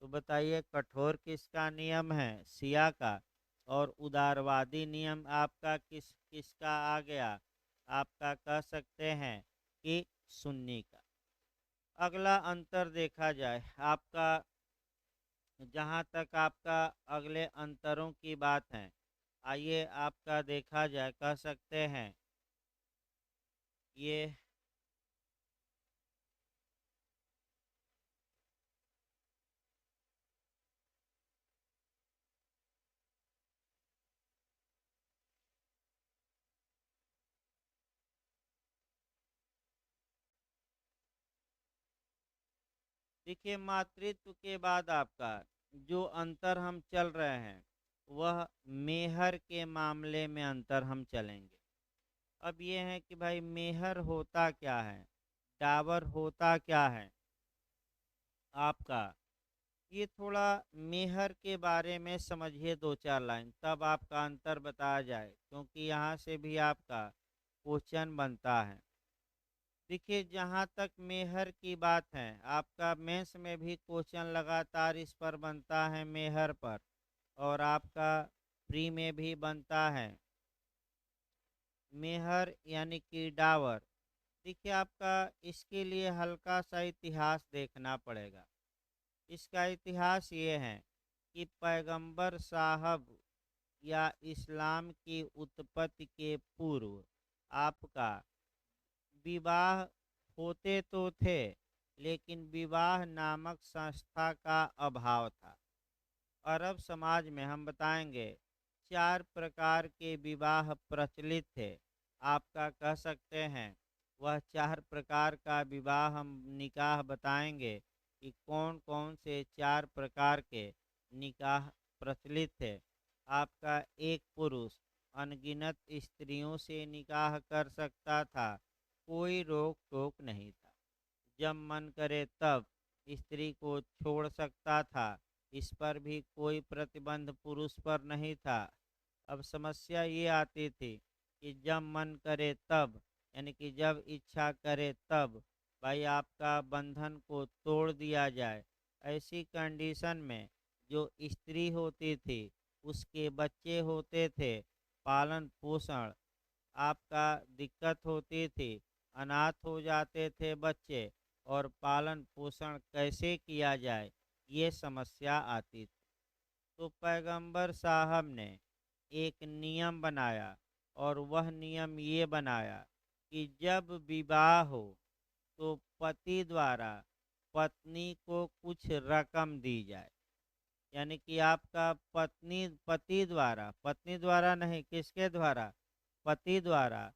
तो बताइए, कठोर किसका नियम है? सिया का। और उदारवादी नियम आपका किसका आ गया? आपका कह सकते हैं कि सुन्नी का। अगला अंतर देखा जाए आपका, जहाँ तक आपका अगले अंतरों की बात है, आइए आपका देखा जाए, कह सकते हैं ये। देखिए, मातृत्व के बाद आपका जो अंतर हम चल रहे हैं, वह मेहर के मामले में अंतर हम चलेंगे। अब ये है कि भाई मेहर होता क्या है, डावर होता क्या है आपका। ये थोड़ा मेहर के बारे में समझिए, दो चार लाइन, तब आपका अंतर बताया जाए, क्योंकि यहाँ से भी आपका क्वेश्चन बनता है। देखिए, जहाँ तक मेहर की बात है, आपका मेंस में भी क्वेश्चन लगातार इस पर बनता है, मेहर पर, और आपका प्री में भी बनता है। मेहर यानी कि डावर। देखिए, आपका इसके लिए हल्का सा इतिहास देखना पड़ेगा। इसका इतिहास ये है कि पैगंबर साहब या इस्लाम की उत्पत्ति के पूर्व आपका विवाह होते तो थे, लेकिन विवाह नामक संस्था का अभाव था। अरब समाज में हम बताएंगे चार प्रकार के विवाह प्रचलित थे। आपका कह सकते हैं वह चार प्रकार का विवाह हम निकाह बताएंगे कि कौन कौन से चार प्रकार के निकाह प्रचलित थे। आपका एक पुरुष अनगिनत स्त्रियों से निकाह कर सकता था, कोई रोक टोक नहीं था। जब मन करे तब स्त्री को छोड़ सकता था, इस पर भी कोई प्रतिबंध पुरुष पर नहीं था। अब समस्या ये आती थी कि जब मन करे तब, यानी कि जब इच्छा करे तब भाई आपका बंधन को तोड़ दिया जाए। ऐसी कंडीशन में जो स्त्री होती थी उसके बच्चे होते थे, पालन पोषण आपका दिक्कत होती थी, अनाथ हो जाते थे बच्चे, और पालन पोषण कैसे किया जाए ये समस्या आती थी। तो पैगंबर साहब ने एक नियम बनाया, और वह नियम ये बनाया कि जब विवाह हो तो पति द्वारा पत्नी को कुछ रकम दी जाए। यानी कि आपका पति द्वारा नहीं, किसके द्वारा? पति द्वारा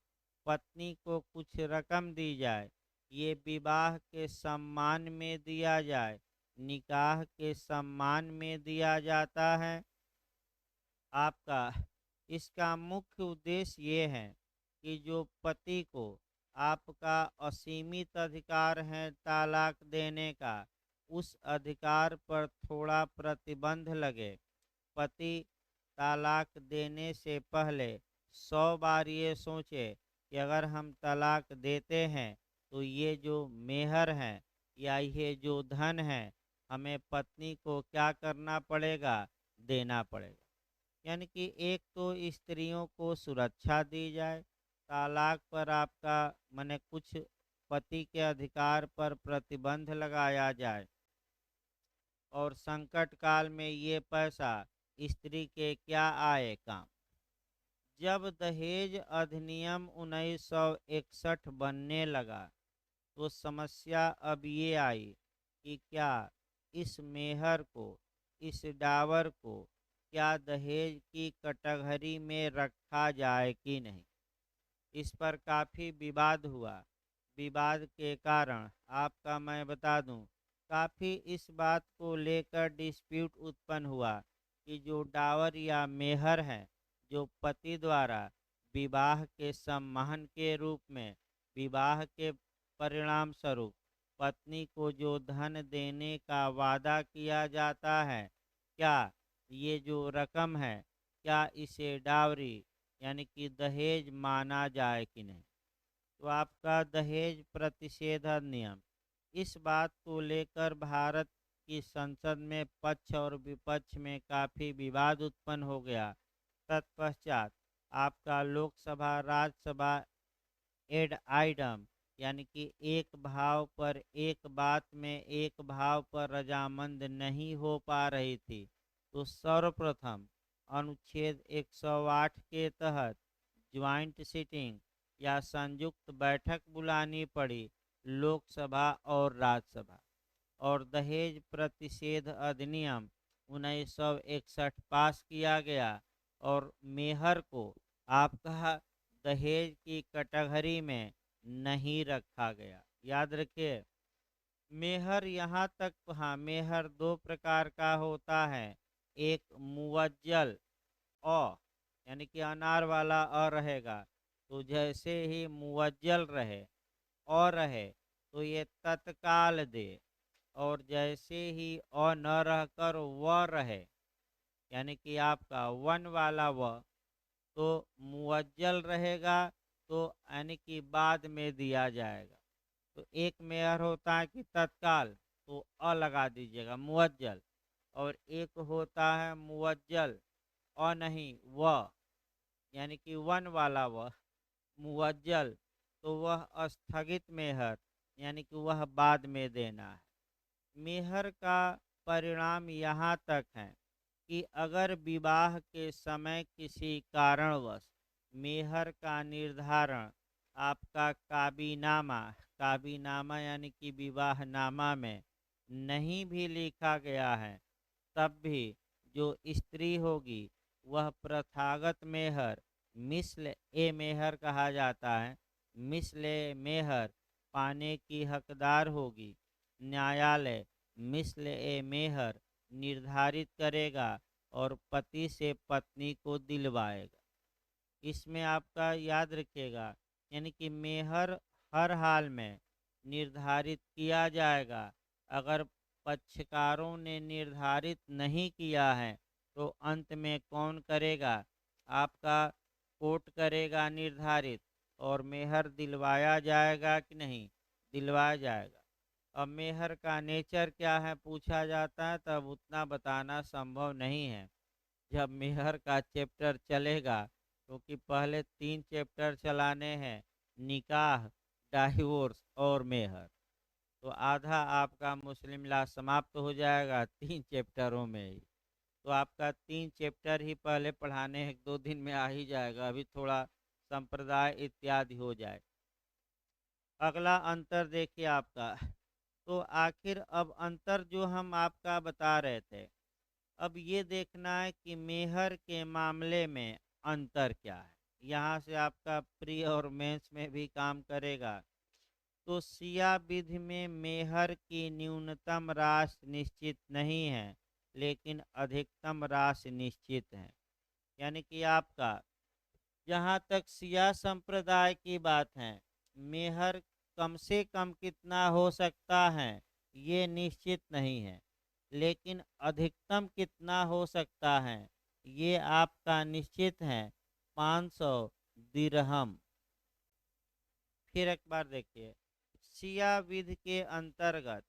पत्नी को कुछ रकम दी जाए। ये विवाह के सम्मान में दिया जाए, निकाह के सम्मान में दिया जाता है। आपका इसका मुख्य उद्देश्य ये है कि जो पति को आपका असीमित अधिकार है तलाक देने का, उस अधिकार पर थोड़ा प्रतिबंध लगे। पति तलाक देने से पहले 100 बार ये सोचे कि अगर हम तलाक देते हैं तो ये जो मेहर है या ये जो धन है, हमें पत्नी को क्या करना पड़ेगा? देना पड़ेगा। यानी कि एक तो स्त्रियों को सुरक्षा दी जाए, तलाक पर आपका माने कुछ पति के अधिकार पर प्रतिबंध लगाया जाए, और संकट काल में ये पैसा स्त्री के क्या आए काम। जब दहेज अधिनियम 1961 बनने लगा तो समस्या अब ये आई कि क्या इस मेहर को, इस डावर को क्या दहेज की कटघरी में रखा जाए कि नहीं। इस पर काफ़ी विवाद हुआ। विवाद के कारण आपका मैं बता दूं, काफ़ी इस बात को लेकर डिस्प्यूट उत्पन्न हुआ कि जो डावर या मेहर है, जो पति द्वारा विवाह के सम्मान के रूप में, विवाह के परिणाम स्वरूप पत्नी को जो धन देने का वादा किया जाता है, क्या ये जो रकम है, क्या इसे डावरी यानी कि दहेज माना जाए कि नहीं। तो आपका दहेज प्रतिषेध अधिनियम, इस बात को लेकर भारत की संसद में पक्ष और विपक्ष में काफ़ी विवाद उत्पन्न हो गया। तत्पश्चात आपका लोकसभा राज्यसभा एड आइडम यानी कि एक भाव पर एक बात में एक भाव पर रजामंद नहीं हो पा रही थी, तो सर्वप्रथम अनुच्छेद 108 के तहत ज्वाइंट सिटिंग या संयुक्त बैठक बुलानी पड़ी लोकसभा और राज्यसभा, और दहेज प्रतिषेध अधिनियम 1961 पास किया गया और मेहर को आपका दहेज की कैटेगरी में नहीं रखा गया। याद रखिए, मेहर यहाँ तक, हाँ, मेहर दो प्रकार का होता है। एक मुअज्जल अ यानी कि अनार वाला अ रहेगा, तो जैसे ही मुअज्जल रहे अ रहे तो ये तत्काल दे, और जैसे ही अ न रहकर व रहे यानी कि आपका वन वाला व, तो मुअज्जल रहेगा तो यानी कि बाद में दिया जाएगा। तो एक मेयर होता है कि तत्काल, तो अ लगा दीजिएगा मुअज्जल, और एक होता है मुअज्जल अ नहीं व यानी कि वन वाला वह मुअज्जल, तो वह स्थगित मेहर यानी कि वह बाद में देना है। मेहर का परिणाम यहाँ तक है कि अगर विवाह के समय किसी कारणवश मेहर का निर्धारण आपका काबीनामा, काबीनामा यानी कि विवाहनामा में नहीं भी लिखा गया है, तब भी जो स्त्री होगी वह प्रथागत मेहर, मिस्ल ए मेहर कहा जाता है, मिस्ल ए मेहर पाने की हकदार होगी। न्यायालय मिस्ल ए मेहर निर्धारित करेगा और पति से पत्नी को दिलवाएगा। इसमें आपका याद रखिएगा, यानी कि मेहर हर हाल में निर्धारित किया जाएगा। अगर पक्षकारों ने निर्धारित नहीं किया है तो अंत में कौन करेगा, आपका कोर्ट करेगा निर्धारित, और मेहर दिलवाया जाएगा कि नहीं, दिलवाया जाएगा। अब मेहर का नेचर क्या है पूछा जाता है, तब उतना बताना संभव नहीं है जब मेहर का चैप्टर चलेगा, क्योंकि पहले 3 चैप्टर चलाने हैं, निकाह, डाइवोर्स और मेहर। तो आधा आपका मुस्लिम लॉ समाप्त हो जाएगा 3 चैप्टरों में ही। तो आपका 3 चैप्टर ही पहले पढ़ाने 1-2 दिन में आ ही जाएगा, अभी थोड़ा संप्रदाय इत्यादि हो जाए। अगला अंतर देखिए आपका, तो आखिर अब अंतर जो हम आपका बता रहे थे, अब ये देखना है कि मेहर के मामले में अंतर क्या है। यहाँ से आपका प्री और मेंस में भी काम करेगा। तो सिया विधि में मेहर की न्यूनतम राशि निश्चित नहीं है, लेकिन अधिकतम राशि निश्चित है। यानी कि आपका जहाँ तक सिया संप्रदाय की बात है, मेहर कम से कम कितना हो सकता है ये निश्चित नहीं है, लेकिन अधिकतम कितना हो सकता है ये आपका निश्चित है, 500 दिरहम। फिर एक बार देखिए, सिया विधि के अंतर्गत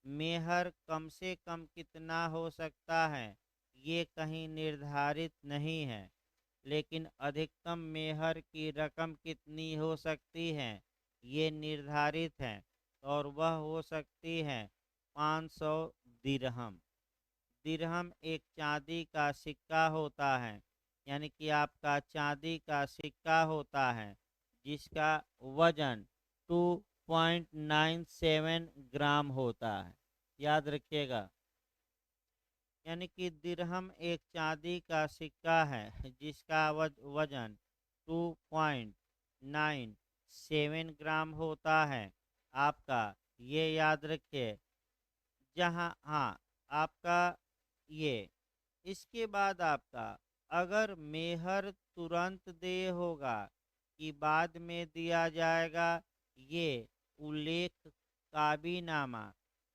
मेहर कम से कम कितना हो सकता है ये कहीं निर्धारित नहीं है, लेकिन अधिकतम मेहर की रकम कितनी हो सकती है ये निर्धारित है, और वह हो सकती है 500 दिरहम। दिरहम एक चांदी का सिक्का होता है, यानी कि आपका चांदी का सिक्का होता है जिसका वजन 2.97 ग्राम होता है। याद रखिएगा, यानी कि दिरहम एक चांदी का सिक्का है जिसका वजन 2.97 7 ग्राम होता है आपका, ये याद रखिए। जहाँ हाँ आपका ये, इसके बाद आपका अगर मेहर तुरंत दे होगा कि बाद में दिया जाएगा, ये उल्लेख काबीनामा,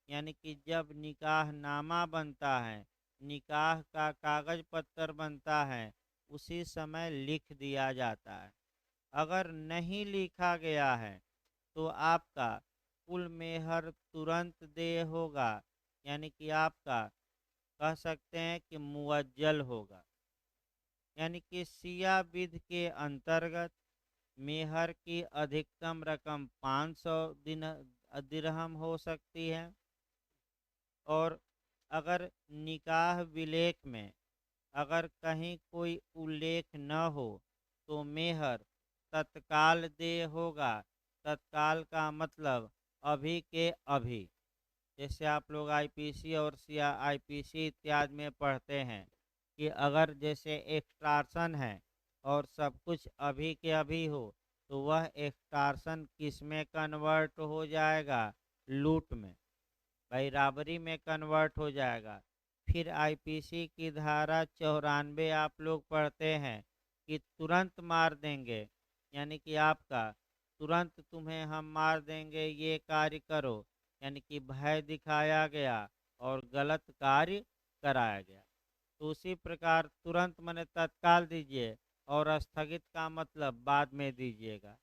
यानी कि जब निकाह नामा बनता है, निकाह का कागज पत्तर बनता है, उसी समय लिख दिया जाता है। अगर नहीं लिखा गया है तो आपका कुल मेहर तुरंत दे होगा, यानी कि आपका कह सकते हैं कि मुअज्जल होगा। यानी कि सिया विध के अंतर्गत मेहर की अधिकतम रकम 500 दिन दिरहम हो सकती है। और अगर निकाह विलेख में अगर कहीं कोई उल्लेख न हो तो मेहर तत्काल दे होगा। तत्काल का मतलब अभी के अभी। जैसे आप लोग आईपीसी और सीआ आईपीसी इत्यादि में पढ़ते हैं कि अगर जैसे एक्सटार्सन है और सब कुछ अभी के अभी हो, तो वह एक्सटार्सन किस में कन्वर्ट हो जाएगा? लूट में, भाई राबरी में कन्वर्ट हो जाएगा। फिर आईपीसी की धारा 94 आप लोग पढ़ते हैं कि तुरंत मार देंगे, यानी कि आपका तुरंत तुम्हें हम मार देंगे, ये कार्य करो, यानी कि भय दिखाया गया और गलत कार्य कराया गया। तो उसी प्रकार तुरंत माने तत्काल दीजिए, और स्थगित का मतलब बाद में दीजिएगा।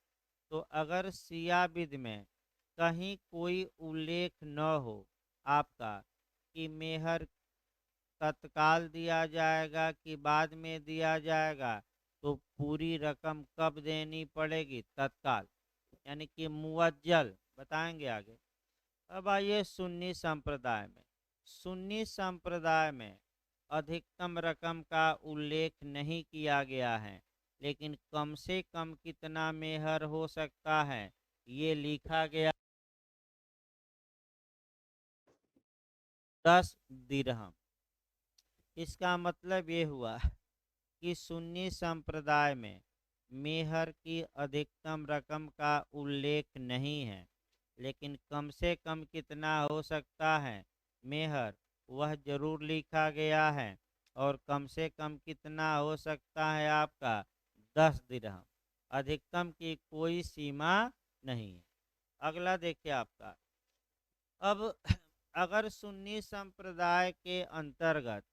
तो अगर सिया विधि में कहीं कोई उल्लेख न हो आपका कि मेहर तत्काल दिया जाएगा कि बाद में दिया जाएगा, तो पूरी रकम कब देनी पड़ेगी? तत्काल, यानी कि मुअज्जल बताएंगे आगे। अब आइए सुन्नी संप्रदाय में। सुन्नी संप्रदाय में अधिकतम रकम का उल्लेख नहीं किया गया है, लेकिन कम से कम कितना मेहर हो सकता है ये लिखा गया, 10 दिरहम। इसका मतलब ये हुआ कि सुन्नी संप्रदाय में मेहर की अधिकतम रकम का उल्लेख नहीं है, लेकिन कम से कम कितना हो सकता है मेहर, वह जरूर लिखा गया है। और कम से कम कितना हो सकता है आपका? 10 दिरहम। अधिकतम की कोई सीमा नहीं है। अगला देखिए आपका। अब अगर सुन्नी संप्रदाय के अंतर्गत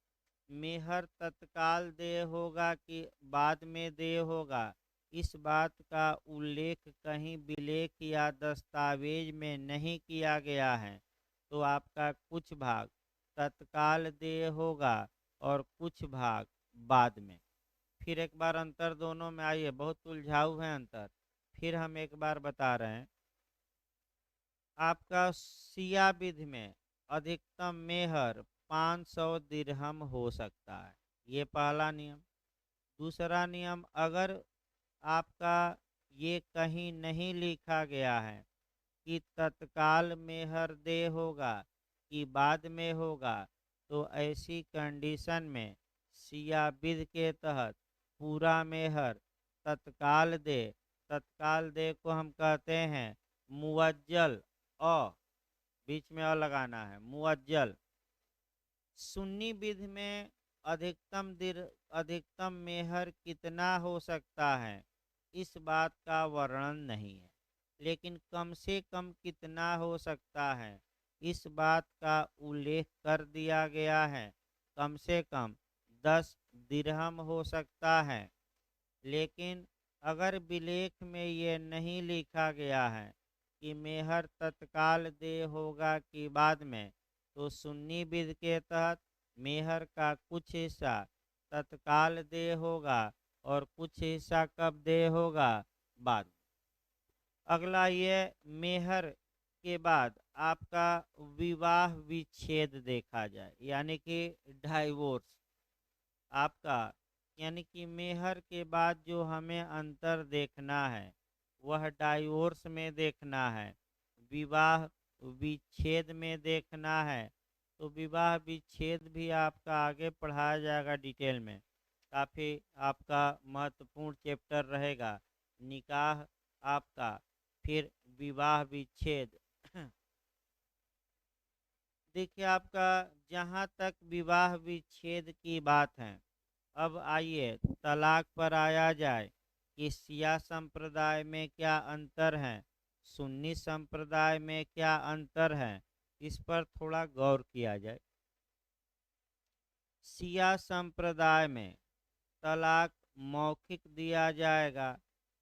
मेहर तत्काल देय होगा कि बाद में देय होगा, इस बात का उल्लेख कहीं विलेख या दस्तावेज में नहीं किया गया है, तो आपका कुछ भाग तत्काल देय होगा और कुछ भाग बाद में। फिर एक बार अंतर दोनों में आइए, बहुत उलझाऊ है अंतर। फिर हम एक बार बता रहे हैं। आपका सिया विधि में अधिकतम मेहर 500 दिरहम हो सकता है, ये पहला नियम। दूसरा नियम, अगर आपका ये कहीं नहीं लिखा गया है कि तत्काल मेहर दे होगा कि बाद में होगा, तो ऐसी कंडीशन में सिया विधि के तहत पूरा मेहर तत्काल दे। तत्काल दे को हम कहते हैं मुअज्जल, अ बीच में अ लगाना है, मुअज्जल। सुन्नी विधि में अधिकतम मेहर कितना हो सकता है, इस बात का वर्णन नहीं है, लेकिन कम से कम कितना हो सकता है इस बात का उल्लेख कर दिया गया है। कम से कम 10 दिरहम हो सकता है। लेकिन अगर विलेख में ये नहीं लिखा गया है कि मेहर तत्काल दे होगा कि बाद में, तो सुन्नी विधि के तहत मेहर का कुछ हिस्सा तत्काल दे होगा और कुछ हिस्सा कब दे होगा? बाद में। अगला ये मेहर के बाद आपका विवाह विच्छेद देखा जाए, यानी कि डाइवोर्स आपका, यानी कि मेहर के बाद जो हमें अंतर देखना है वह डाइवोर्स में देखना है, विवाह विच्छेद में देखना है। तो विवाह विच्छेद भी आपका आगे पढ़ाया जाएगा डिटेल में, काफ़ी आपका महत्वपूर्ण चैप्टर रहेगा। निकाह आपका फिर विवाह विच्छेद। देखिए आपका जहाँ तक विवाह विच्छेद की बात है, अब आइए तलाक पर आया जाए कि शिया संप्रदाय में क्या अंतर है, सुन्नी संप्रदाय में क्या अंतर है, इस पर थोड़ा गौर किया जाए। शिया संप्रदाय में तलाक मौखिक दिया जाएगा,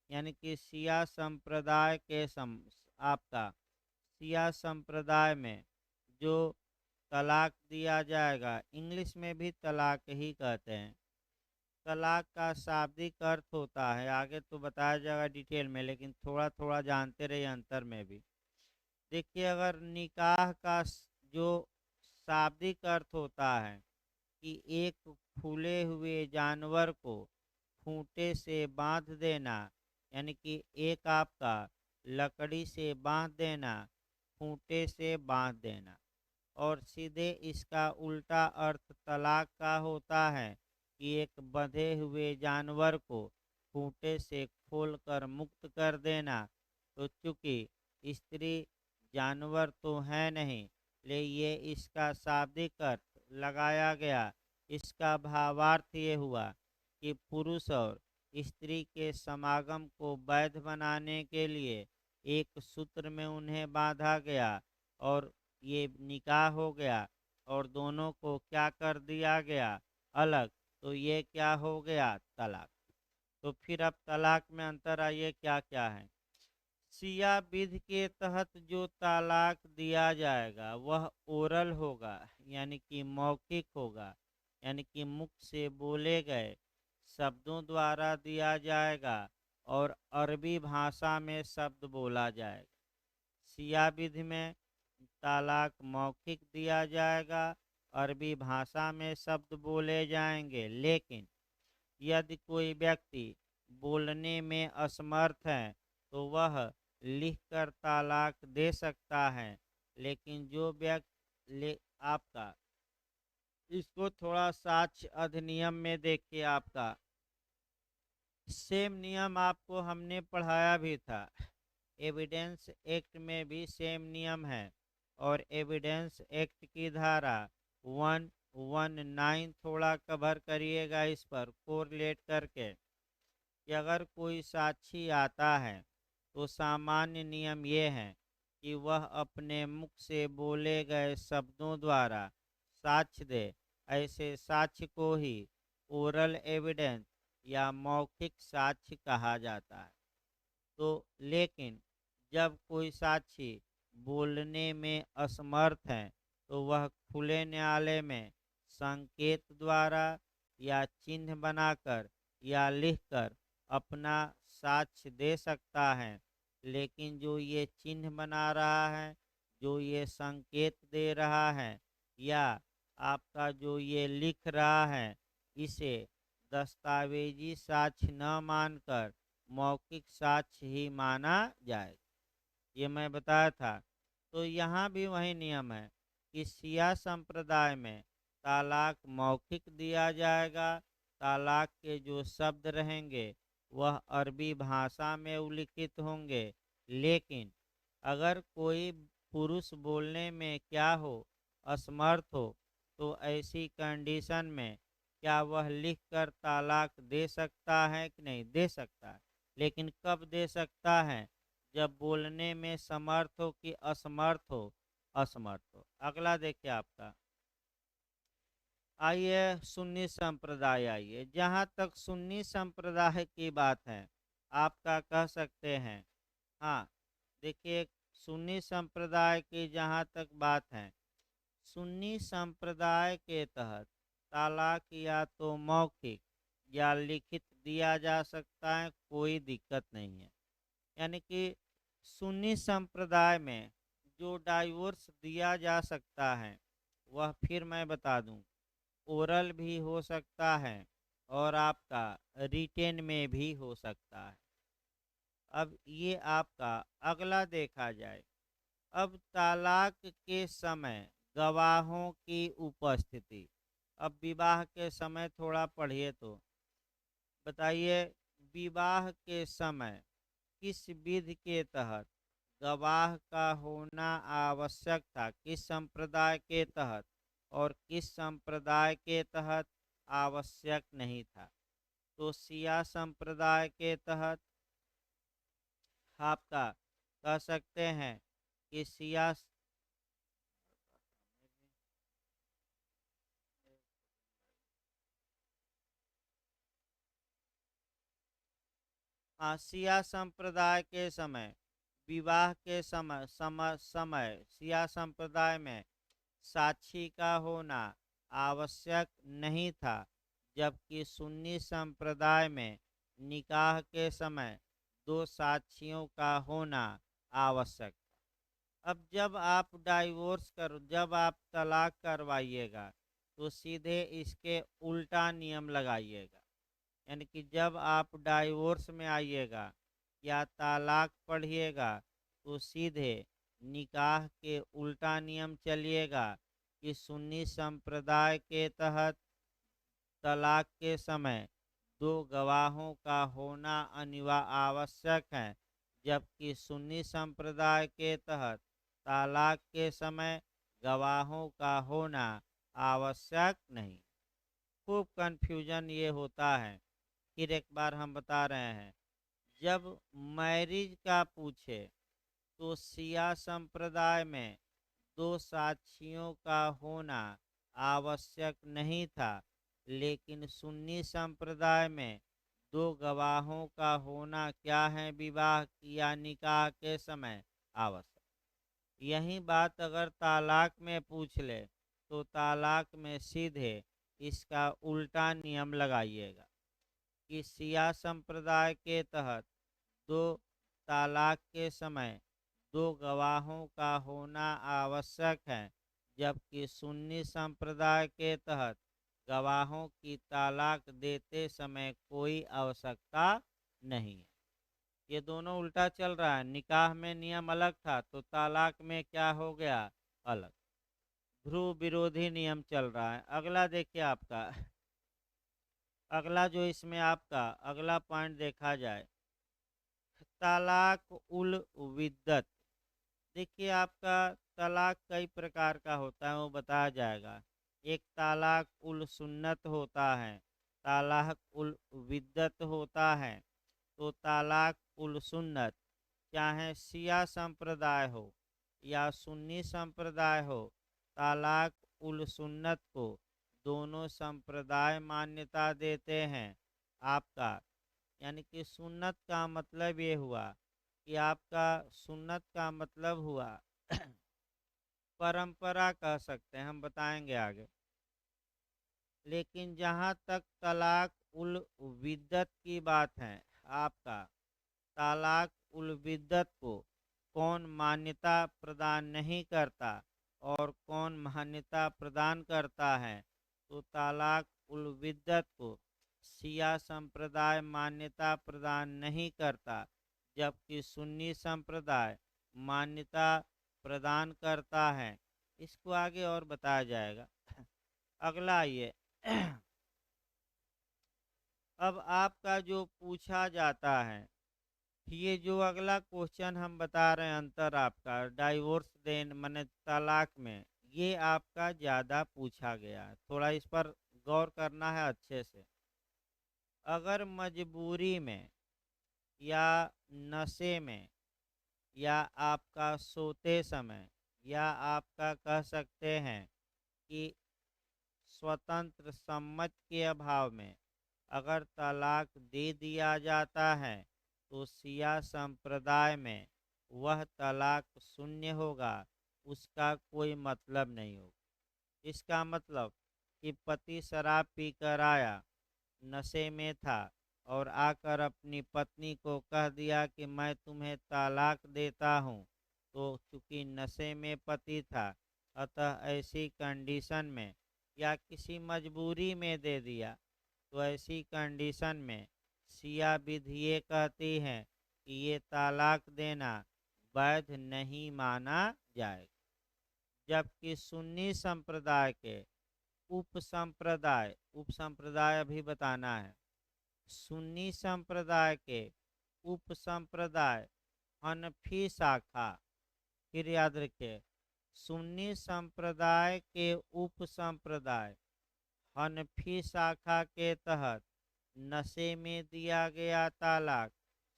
यानी कि शिया संप्रदाय के आपका शिया संप्रदाय में जो तलाक दिया जाएगा, इंग्लिश में भी तलाक ही कहते हैं। तलाक का शाब्दिक अर्थ होता है, आगे तो बताया जाएगा डिटेल में, लेकिन थोड़ा थोड़ा जानते रहिए अंतर में भी। देखिए अगर निकाह का जो शाब्दिक अर्थ होता है कि एक फूले हुए जानवर को खूंटे से बांध देना, यानी कि एक आपका लकड़ी से बांध देना, खूंटे से बांध देना, और सीधे इसका उल्टा अर्थ तलाक का होता है कि एक बंधे हुए जानवर को खूंटे से खोलकर मुक्त कर देना। तो चूंकि स्त्री जानवर तो है नहीं, ले ये इसका शाब्दिक अर्थ लगाया गया। इसका भावार्थ ये हुआ कि पुरुष और स्त्री के समागम को वैध बनाने के लिए एक सूत्र में उन्हें बांधा गया और ये निकाह हो गया, और दोनों को क्या कर दिया गया, अलग। तो ये क्या हो गया, तलाक। तो फिर अब तलाक में अंतर आइए क्या क्या है। शिया विधि के तहत जो तलाक दिया जाएगा वह ओरल होगा, यानी कि मौखिक होगा, यानी कि मुख से बोले गए शब्दों द्वारा दिया जाएगा और अरबी भाषा में शब्द बोला जाएगा। शिया विधि में तलाक मौखिक दिया जाएगा, अरबी भाषा में शब्द बोले जाएंगे। लेकिन यदि कोई व्यक्ति बोलने में असमर्थ है तो वह लिखकर तलाक दे सकता है। लेकिन जो व्यक्ति आपका इसको थोड़ा साक्ष्य अधिनियम में देखिए, आपका सेम नियम आपको हमने पढ़ाया भी था। एविडेंस एक्ट में भी सेम नियम है, और एविडेंस एक्ट की धारा 119 थोड़ा कवर करिएगा इस पर कोरिलेट करके, कि अगर कोई साक्षी आता है तो सामान्य नियम ये है कि वह अपने मुख से बोले गए शब्दों द्वारा साक्ष्य दे। ऐसे साक्ष्य को ही ओरल एविडेंस या मौखिक साक्ष्य कहा जाता है। तो लेकिन जब कोई साक्षी बोलने में असमर्थ है तो वह खुले न्यायालय में संकेत द्वारा या चिन्ह बनाकर या लिखकर अपना साक्ष्य दे सकता है। लेकिन जो ये चिन्ह बना रहा है, जो ये संकेत दे रहा है, या आपका जो ये लिख रहा है, इसे दस्तावेजी साक्ष्य न मानकर मौखिक साक्ष्य ही माना जाए। ये मैं बताया था। तो यहाँ भी वही नियम है कि शिया संप्रदाय में तलाक मौखिक दिया जाएगा। तलाक के जो शब्द रहेंगे वह अरबी भाषा में उल्लिखित होंगे। लेकिन अगर कोई पुरुष बोलने में क्या हो, असमर्थ हो, तो ऐसी कंडीशन में क्या वह लिखकर तलाक दे सकता है कि नहीं दे सकता है। लेकिन कब दे सकता है, जब बोलने में समर्थ हो कि असमर्थ हो, असमर्थ हो। अगला देखिए आपका, आइए सुन्नी संप्रदाय। आइए जहाँ तक सुन्नी संप्रदाय की बात है, आपका कह सकते हैं, हाँ देखिए सुन्नी संप्रदाय की जहाँ तक बात है, सुन्नी संप्रदाय के तहत तलाक या तो मौखिक या लिखित दिया जा सकता है, कोई दिक्कत नहीं है। यानी कि सुन्नी संप्रदाय में जो डाइवोर्स दिया जा सकता है वह फिर मैं बता दूं, ओरल भी हो सकता है और आपका रिटेन में भी हो सकता है। अब ये आपका अगला देखा जाए। अब तलाक के समय गवाहों की उपस्थिति। अब विवाह के समय थोड़ा पढ़िए तो बताइए, विवाह के समय किस विधि के तहत गवाह का होना आवश्यक था, किस संप्रदाय के तहत, और किस संप्रदाय के तहत आवश्यक नहीं था। तो शिया संप्रदाय के तहत आपका कह सकते हैं कि शिया शिया संप्रदाय के समय विवाह के समय शिया संप्रदाय में साक्षी का होना आवश्यक नहीं था, जबकि सुन्नी संप्रदाय में निकाह के समय दो साक्षियों का होना आवश्यक था। अब जब आप तलाक करवाइएगा तो सीधे इसके उल्टा नियम लगाइएगा। यानी कि जब आप डाइवोर्स में आइएगा या तलाक पढ़िएगा तो सीधे निकाह के उल्टा नियम चलिएगा कि सुन्नी संप्रदाय के तहत तलाक के समय दो गवाहों का होना अनिवार्य आवश्यक है, जबकि सुन्नी संप्रदाय के तहत तलाक के समय गवाहों का होना आवश्यक नहीं। खूब कन्फ्यूजन ये होता है। फिर एक बार हम बता रहे हैं, जब मैरिज का पूछे तो शिया संप्रदाय में दो साक्षियों का होना आवश्यक नहीं था, लेकिन सुन्नी संप्रदाय में दो गवाहों का होना क्या है, विवाह या निकाह के समय आवश्यक। यही बात अगर तालाक में पूछ ले तो तालाक में सीधे इसका उल्टा नियम लगाइएगा कि शिया संप्रदाय के तहत दो तालाक के समय दो गवाहों का होना आवश्यक है, जबकि सुन्नी संप्रदाय के तहत गवाहों की तालाक देते समय कोई आवश्यकता नहीं है। ये दोनों उल्टा चल रहा है। निकाह में नियम अलग था तो तालाक में क्या हो गया, अलग। ध्रुव विरोधी नियम चल रहा है। अगला देखिए आपका, अगला जो इसमें आपका अगला पॉइंट देखा जाए, तलाक उल विद्दत। देखिए आपका तलाक कई प्रकार का होता है, वो बताया जाएगा। एक तलाक उल सुन्नत होता है, तलाक उल विद्दत होता है। तो तलाक उल सुन्नत चाहे शिया संप्रदाय हो या सुन्नी संप्रदाय हो, तलाक उल सुन्नत को दोनों संप्रदाय मान्यता देते हैं आपका। यानी कि सुन्नत का मतलब ये हुआ कि आपका सुन्नत का मतलब हुआ परंपरा कह सकते हैं, हम बताएंगे आगे। लेकिन जहाँ तक तलाक उल विद्दत की बात है आपका, तलाक उल विद्दत को कौन मान्यता प्रदान नहीं करता और कौन मान्यता प्रदान करता है, तो तलाक उल विद्दत को शिया संप्रदाय मान्यता प्रदान नहीं करता, जबकि सुन्नी संप्रदाय मान्यता प्रदान करता है। इसको आगे और बताया जाएगा। अगला ये अब आपका जो पूछा जाता है, ये जो अगला क्वेश्चन हम बता रहे हैं, अंतर आपका डाइवोर्स देन माने तलाक में, ये आपका ज़्यादा पूछा गया है। थोड़ा इस पर गौर करना है अच्छे से। अगर मजबूरी में या नशे में या आपका सोते समय या आपका कह सकते हैं कि स्वतंत्र सम्मत के अभाव में अगर तलाक दे दिया जाता है तो शिया संप्रदाय में वह तलाक शून्य होगा, उसका कोई मतलब नहीं होगा। इसका मतलब कि पति शराब पीकर आया, नशे में था और आकर अपनी पत्नी को कह दिया कि मैं तुम्हें तलाक देता हूँ, तो चूंकि नशे में पति था, अतः ऐसी कंडीशन में या किसी मजबूरी में दे दिया, तो ऐसी कंडीशन में शिया विधि ये कहती है कि ये तलाक देना वैध नहीं माना जाएगा। जबकि सुन्नी संप्रदाय के उपसंप्रदाय अभी बताना है, सुन्नी संप्रदाय के उपसंप्रदाय हनफी शाखा। फिर याद रखिए, सुन्नी संप्रदाय के उपसंप्रदाय हनफी शाखा के तहत नशे में दिया गया तालाक,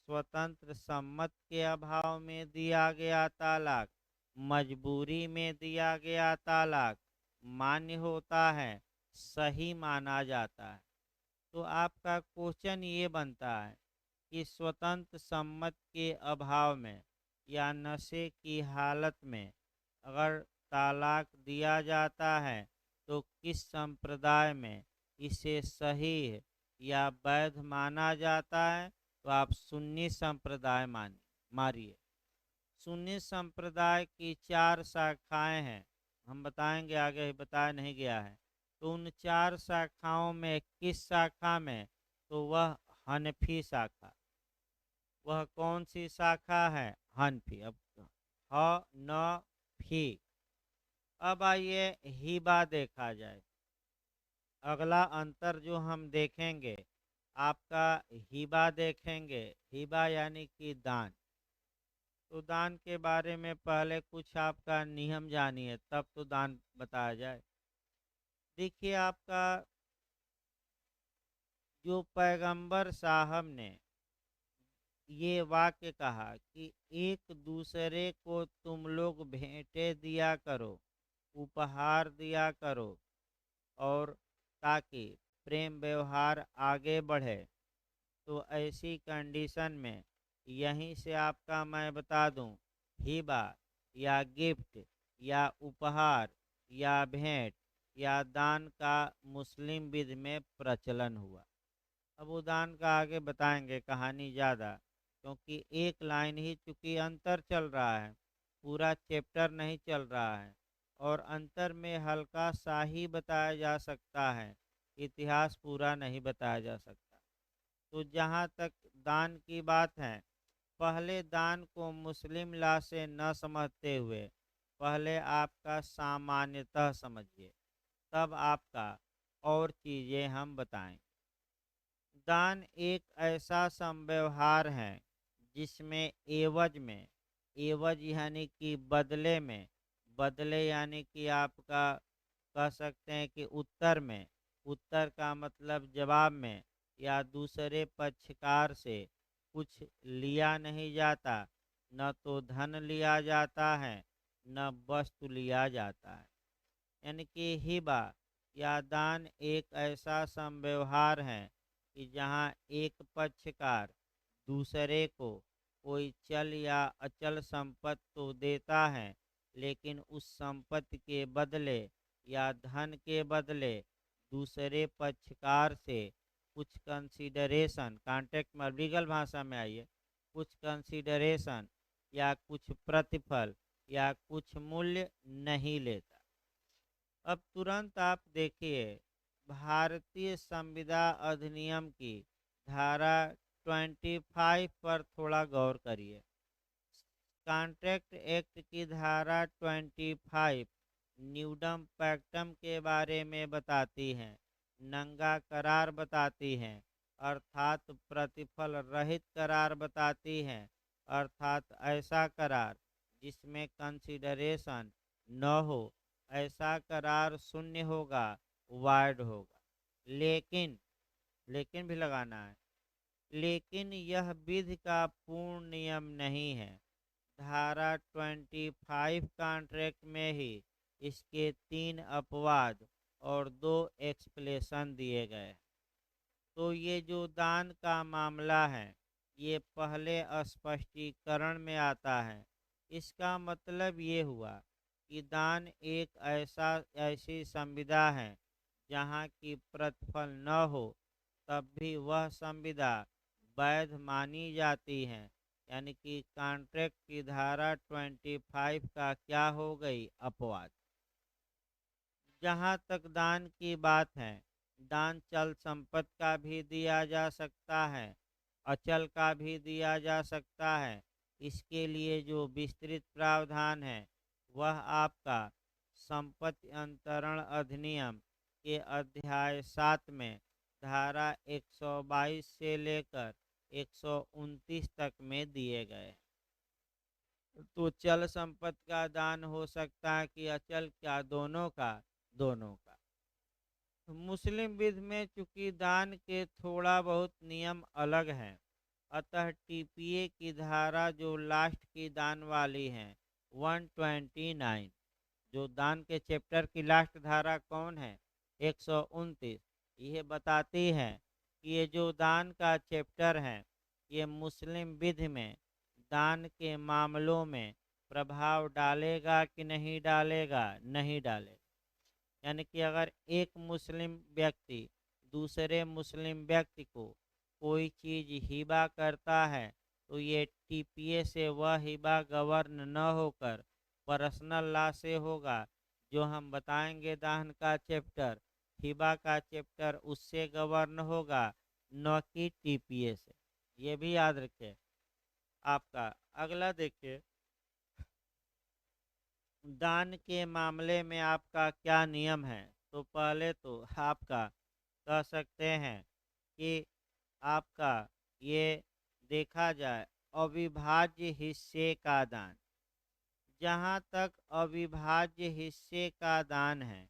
स्वतंत्र सम्मत के अभाव में दिया गया तालाक, मजबूरी में दिया गया तालाक मान्य होता है, सही माना जाता है। तो आपका क्वेश्चन ये बनता है कि स्वतंत्र सम्मत के अभाव में या नशे की हालत में अगर तालाक दिया जाता है तो किस संप्रदाय में इसे सही या वैध माना जाता है? तो आप सुन्नी संप्रदाय मारिए। सुन्नी संप्रदाय की 4 शाखाएं हैं, हम बताएंगे आगे, बताया नहीं गया है। तो उन 4 शाखाओं में किस शाखा में? तो वह हनफी शाखा। वह कौन सी शाखा है? हनफी। अब ह न फी। अब आइए हिबा देखा जाए। अगला अंतर जो हम देखेंगे, आपका हिबा देखेंगे। हिबा यानी कि दान। तो दान के बारे में पहले कुछ आपका नियम जानिए, तब तो दान बताया जाए। देखिए, आपका जो पैगंबर साहब ने ये वाक्य कहा कि एक दूसरे को तुम लोग भेंटे दिया करो, उपहार दिया करो, और ताकि प्रेम व्यवहार आगे बढ़े। तो ऐसी कंडीशन में यहीं से आपका मैं बता दूं, हिबा या गिफ्ट या उपहार या भेंट या दान का मुस्लिम विधि में प्रचलन हुआ। अब वो दान का आगे बताएंगे, कहानी ज़्यादा, क्योंकि एक लाइन ही चूंकि अंतर चल रहा है, पूरा चैप्टर नहीं चल रहा है, और अंतर में हल्का सा ही बताया जा सकता है, इतिहास पूरा नहीं बताया जा सकता। तो जहाँ तक दान की बात है, पहले दान को मुस्लिम ला से न समझते हुए पहले आपका सामान्यतः समझिए, तब आपका और चीज़ें हम बताएं। दान एक ऐसा संव्यवहार है जिसमें एवज में, एवज यानी कि बदले में, बदले यानी कि आपका कह सकते हैं कि उत्तर में, उत्तर का मतलब जवाब में, या दूसरे पक्षकार से कुछ लिया नहीं जाता, न तो धन लिया जाता है न वस्तु लिया जाता है। यानी कि हिबा या दान एक ऐसा संव्यवहार है कि जहाँ एक पक्षकार दूसरे को कोई चल या अचल संपत्ति तो देता है, लेकिन उस संपत्ति के बदले या धन के बदले दूसरे पक्षकार से कुछ कंसीडरेशन, कॉन्टेक्ट में लीगल भाषा में आइए, कुछ कंसीडरेशन या कुछ प्रतिफल या कुछ मूल्य नहीं लेता। अब तुरंत आप देखिए, भारतीय संविदा अधिनियम की धारा 25 पर थोड़ा गौर करिए। कॉन्ट्रैक्ट एक्ट की धारा 25 न्यूडम पैक्टम के बारे में बताती हैं, नंगा करार बताती हैं, अर्थात प्रतिफल रहित करार बताती हैं, अर्थात ऐसा करार जिसमें कंसिडरेशन न हो, ऐसा करार शून्य होगा, वाइड होगा। लेकिन, लेकिन भी लगाना है, लेकिन यह विधि का पूर्ण नियम नहीं है। धारा 25 कॉन्ट्रैक्ट में ही इसके 3 अपवाद और 2 एक्सप्लेशन दिए गए। तो ये जो दान का मामला है, ये पहले स्पष्टीकरण में आता है। इसका मतलब ये हुआ कि दान एक ऐसी संविदा है जहाँ की प्रतिफल न हो तब भी वह संविदा वैध मानी जाती है। यानी कि कॉन्ट्रैक्ट की धारा 25 का क्या हो गई? अपवाद। जहाँ तक दान की बात है, दान चल संपत्ति का भी दिया जा सकता है, अचल का भी दिया जा सकता है। इसके लिए जो विस्तृत प्रावधान है वह आपका संपत्ति अंतरण अधिनियम के अध्याय 7 में धारा 122 से लेकर 129 तक में दिए गए। तो चल संपत्ति का दान हो सकता है कि अचल, क्या दोनों का? दोनों का। मुस्लिम विध में चूंकि दान के थोड़ा बहुत नियम अलग हैं, अतः टीपीए की धारा जो लास्ट की दान वाली है 129, जो दान के चैप्टर की लास्ट धारा कौन है? 129। यह बताती है कि ये जो दान का चैप्टर है, ये मुस्लिम विधि में दान के मामलों में प्रभाव डालेगा कि नहीं डालेगा? नहीं डालेगा। यानी कि अगर एक मुस्लिम व्यक्ति दूसरे मुस्लिम व्यक्ति को कोई चीज़ हिबा करता है, तो ये टीपीए से वह हिबा गवर्न न होकर पर्सनल लॉ से होगा, जो हम बताएंगे दान का चैप्टर। हिबा का चैप्टर उससे गवर्न होगा, न कि टीपीए से। ये भी याद रखें। आपका अगला देखिए, दान के मामले में आपका क्या नियम है? तो पहले तो आपका कह सकते हैं कि आपका ये देखा जाए अविभाज्य हिस्से का दान। जहाँ तक अविभाज्य हिस्से का दान है,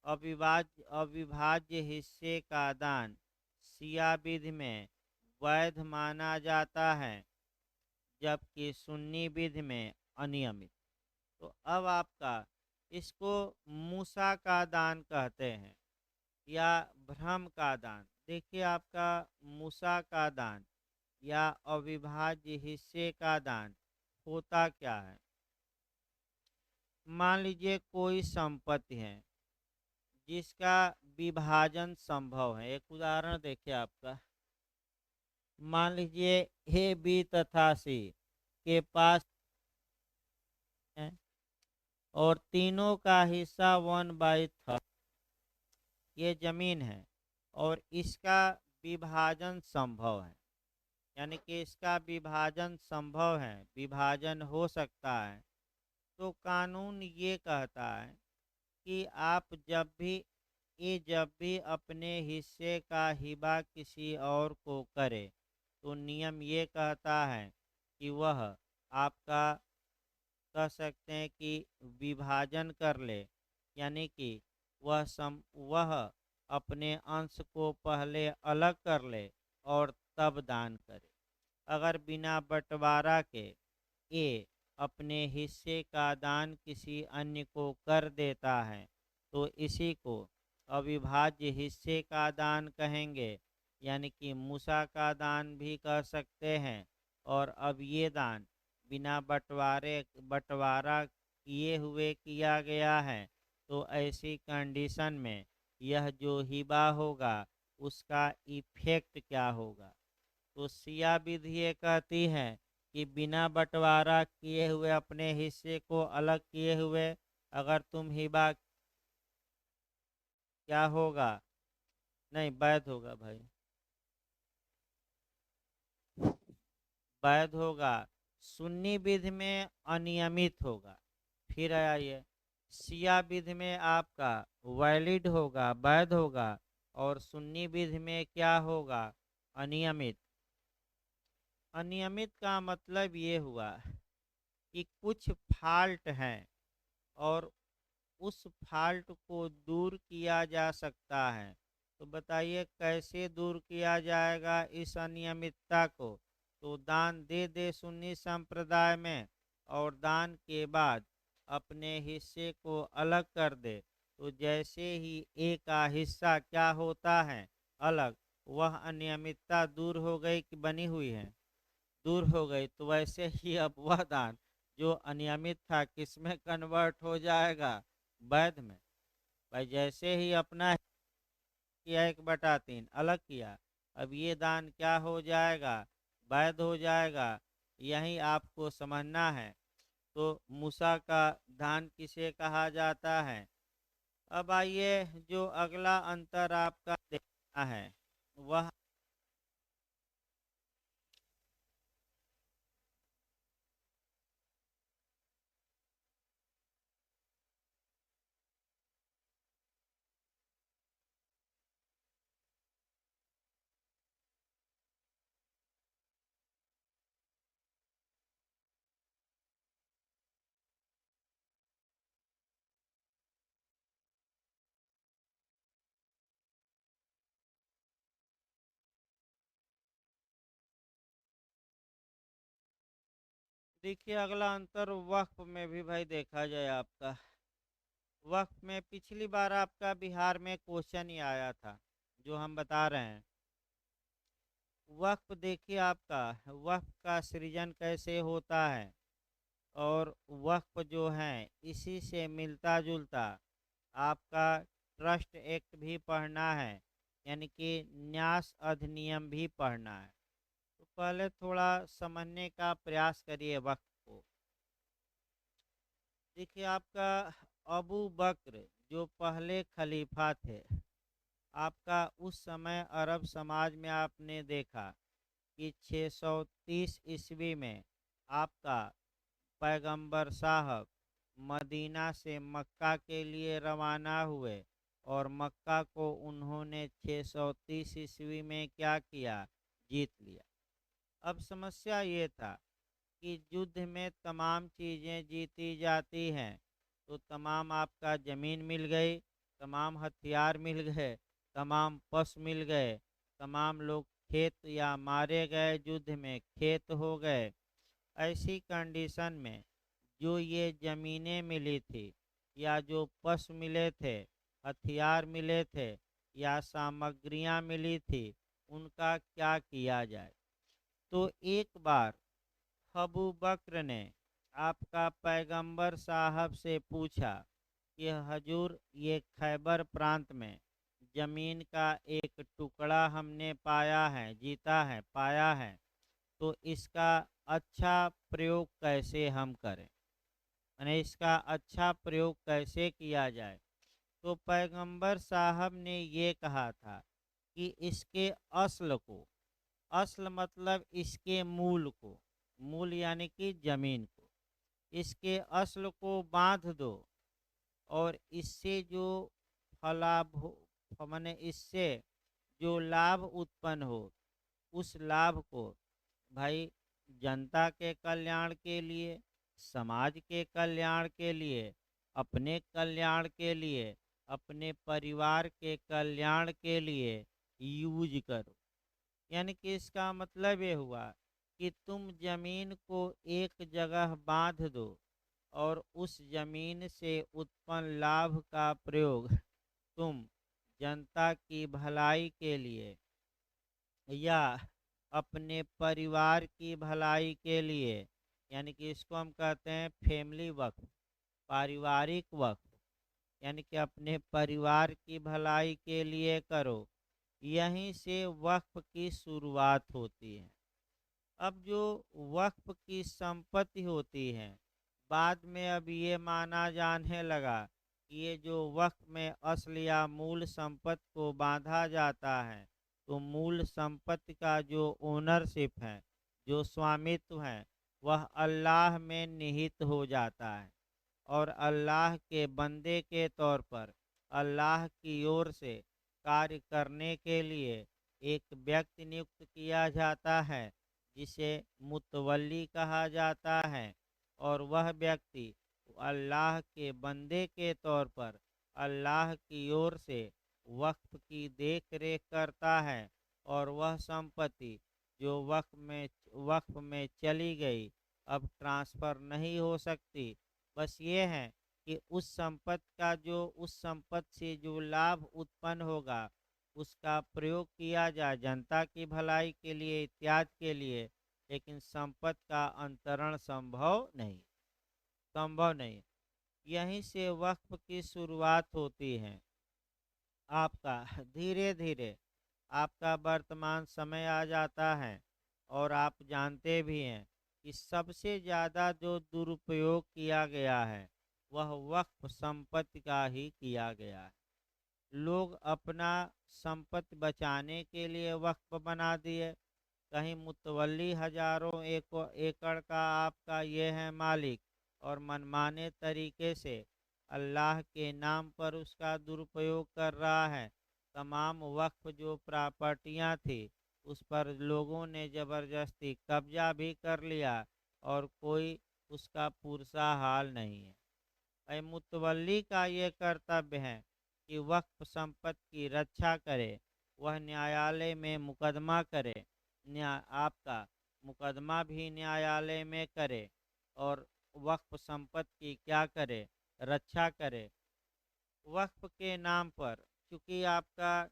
अविभाज्य हिस्से का दान शिया विधि में वैध माना जाता है, जबकि सुन्नी विधि में अनियमित। तो अब आपका इसको मूसा का दान कहते हैं या भ्रम का दान। देखिए आपका मूसा का दान या अविभाज्य हिस्से का दान होता क्या है? मान लीजिए कोई संपत्ति है जिसका विभाजन संभव है। एक उदाहरण देखिए आपका, मान लीजिए ए बी तथा सी के पास है और तीनों का हिस्सा 1/3 ये जमीन है और इसका विभाजन संभव है। यानी कि इसका विभाजन संभव है, विभाजन हो सकता है। तो कानून ये कहता है कि आप जब भी अपने हिस्से का हिबा किसी और को करे, तो नियम ये कहता है कि वह आपका कह सकते हैं कि विभाजन कर ले। यानी कि वह अपने अंश को पहले अलग कर ले और तब दान करे। अगर बिना बंटवारा के ए अपने हिस्से का दान किसी अन्य को कर देता है, तो इसी को अविभाज्य हिस्से का दान कहेंगे। यानी कि मूसा का दान भी कह सकते हैं। और अब ये दान बिना बंटवारा किए हुए किया गया है, तो ऐसी कंडीशन में यह जो हिबा होगा उसका इफेक्ट क्या होगा? तो सिया विधि ये कहती है कि बिना बंटवारा किए हुए अपने हिस्से को अलग किए हुए अगर तुम हिबा, क्या होगा? नहीं, वैध होगा भाई, वैध होगा। सुन्नी विधि में अनियमित होगा। फिर आया ये सिया विधि में आपका वैलिड होगा, वैध होगा। और सुन्नी विधि में क्या होगा? अनियमित। अनियमित का मतलब ये हुआ कि कुछ फॉल्ट हैं और उस फॉल्ट को दूर किया जा सकता है। तो बताइए कैसे दूर किया जाएगा इस अनियमितता को? तो दान दे दे सुन्नी संप्रदाय में और दान के बाद अपने हिस्से को अलग कर दे, तो जैसे ही एक का हिस्सा क्या होता है? अलग। वह अनियमितता दूर हो गई कि बनी हुई है? दूर हो गई। तो वैसे ही अब वह दान जो अनियमित था किस में कन्वर्ट हो जाएगा? वैध में। भाई जैसे ही अपना किया 1/3 अलग किया, अब ये दान क्या हो जाएगा? वैध हो जाएगा। यही आपको समझना है। तो मूसा का दान किसे कहा जाता है? अब आइए जो अगला अंतर आपका देखना है वह देखिए अगला अंतर वक्फ में भी भाई देखा जाए आपका, वक्फ में पिछली बार आपका बिहार में क्वेश्चन ही आया था जो हम बता रहे हैं। वक्फ देखिए आपका, वक्फ का सृजन कैसे होता है, और वक्फ जो है इसी से मिलता जुलता आपका ट्रस्ट एक्ट भी पढ़ना है, यानी कि न्यास अधिनियम भी पढ़ना है। तो पहले थोड़ा समझने का प्रयास करिए वक्फ को। देखिए आपका अबू बक्र जो पहले खलीफा थे आपका, उस समय अरब समाज में आपने देखा कि 630 ईस्वी में आपका पैगंबर साहब मदीना से मक्का के लिए रवाना हुए, और मक्का को उन्होंने 630 ईस्वी में क्या किया, जीत लिया। अब समस्या ये था कि युद्ध में तमाम चीज़ें जीती जाती हैं, तो तमाम आपका ज़मीन मिल गई, तमाम हथियार मिल गए, तमाम पशु मिल गए, तमाम लोग खेत या मारे गए युद्ध में, खेत हो गए। ऐसी कंडीशन में जो ये ज़मीनें मिली थी, या जो पशु मिले थे, हथियार मिले थे, या सामग्रियां मिली थी, उनका क्या किया जाए। तो एक बार अबू बक्र ने आपका पैगंबर साहब से पूछा कि हजूर, ये खैबर प्रांत में ज़मीन का एक टुकड़ा हमने पाया है, जीता है, पाया है, तो इसका अच्छा प्रयोग कैसे हम करें, यानी इसका अच्छा प्रयोग कैसे किया जाए। तो पैगंबर साहब ने ये कहा था कि इसके असल को, असल मतलब इसके मूल को, मूल यानी कि जमीन को, इसके असल को बांध दो, और इससे जो फलाभ हो, माने इससे जो लाभ उत्पन्न हो, उस लाभ को भाई जनता के कल्याण के लिए, समाज के कल्याण के लिए, अपने कल्याण के लिए, अपने परिवार के कल्याण के लिए यूज करो। यानी कि इसका मतलब ये हुआ कि तुम जमीन को एक जगह बांध दो, और उस जमीन से उत्पन्न लाभ का प्रयोग तुम जनता की भलाई के लिए, या अपने परिवार की भलाई के लिए, यानी कि इसको हम कहते हैं फैमिली वक्फ, पारिवारिक वक्फ, यानी कि अपने परिवार की भलाई के लिए करो। यहीं से वक्फ की शुरुआत होती है। अब जो वक्फ की संपत्ति होती है, बाद में अब ये माना जाने लगा कि ये जो वक्फ में असल या मूल संपत्ति को बांधा जाता है, तो मूल संपत्ति का जो ओनरशिप है, जो स्वामित्व है, वह अल्लाह में निहित हो जाता है, और अल्लाह के बंदे के तौर पर अल्लाह की ओर से कार्य करने के लिए एक व्यक्ति नियुक्त किया जाता है, जिसे मुतवल्ली कहा जाता है। और वह व्यक्ति अल्लाह के बंदे के तौर पर अल्लाह की ओर से वक्फ की देख रेख करता है, और वह संपत्ति जो वक्फ में चली गई, अब ट्रांसफ़र नहीं हो सकती। बस ये है कि उस संपत्ति से जो लाभ उत्पन्न होगा, उसका प्रयोग किया जाए जनता की भलाई के लिए, इत्यादि के लिए, लेकिन संपत्ति का अंतरण संभव नहीं। यहीं से वक्फ की शुरुआत होती है आपका। धीरे धीरे आपका वर्तमान समय आ जाता है, और आप जानते भी हैं कि सबसे ज़्यादा जो दुरुपयोग किया गया है, वह वक्फ संपत्ति का ही किया गया है। लोग अपना संपत्ति बचाने के लिए वक्फ बना दिए। कहीं मुतवल्ली हजारों एकड़ का आपका ये है मालिक, और मनमाने तरीके से अल्लाह के नाम पर उसका दुरुपयोग कर रहा है। तमाम वक्फ जो प्रॉपर्टियां थी, उस पर लोगों ने ज़बरदस्ती कब्जा भी कर लिया, और कोई उसका पुरसा हाल नहीं है। मुतवल्ली का ये कर्तव्य है कि वक्फ संपत्ति की रक्षा करे, वह न्यायालय में मुकदमा करे, आपका मुकदमा भी न्यायालय में करे, और वक्फ संपत्ति की क्या करे, रक्षा करे। वक्फ के नाम पर चूँकि आपका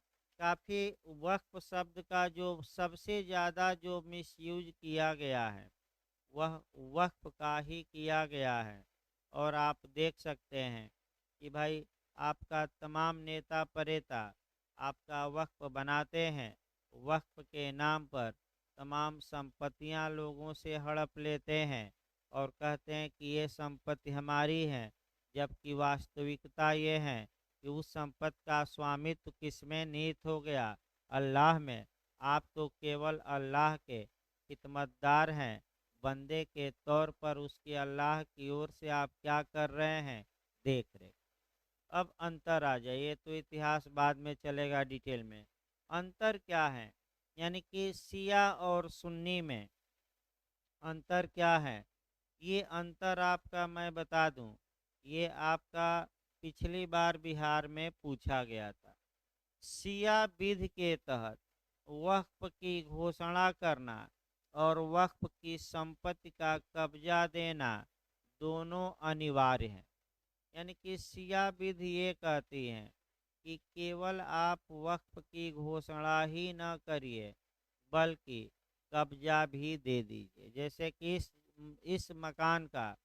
काफ़ी वक्फ शब्द का जो सबसे ज़्यादा जो मिसयूज किया गया है वह वक्फ का ही किया गया है। और आप देख सकते हैं कि भाई आपका तमाम नेता परेता आपका वक्फ बनाते हैं, वक्फ के नाम पर तमाम संपत्तियां लोगों से हड़प लेते हैं और कहते हैं कि ये संपत्ति हमारी है, जबकि वास्तविकता ये है कि उस संपत्ति का स्वामित्व किसमें निहित हो गया, अल्लाह में। आप तो केवल अल्लाह के खिदमतदार हैं, बंदे के तौर पर उसकी अल्लाह की ओर से आप क्या कर रहे हैं, देख रहे। अब अंतर आ जाइए, तो इतिहास बाद में चलेगा डिटेल में। अंतर क्या है, यानी कि शिया और सुन्नी में अंतर क्या है। ये अंतर आपका मैं बता दूं, ये आपका पिछली बार बिहार में पूछा गया था। शिया विधि के तहत वक्फ की घोषणा करना और वक्फ की संपत्ति का कब्जा देना दोनों अनिवार्य हैं। यानी कि शिया विधि ये कहती है कि केवल आप वक्फ की घोषणा ही न करिए बल्कि कब्जा भी दे दीजिए। जैसे कि इस मकान का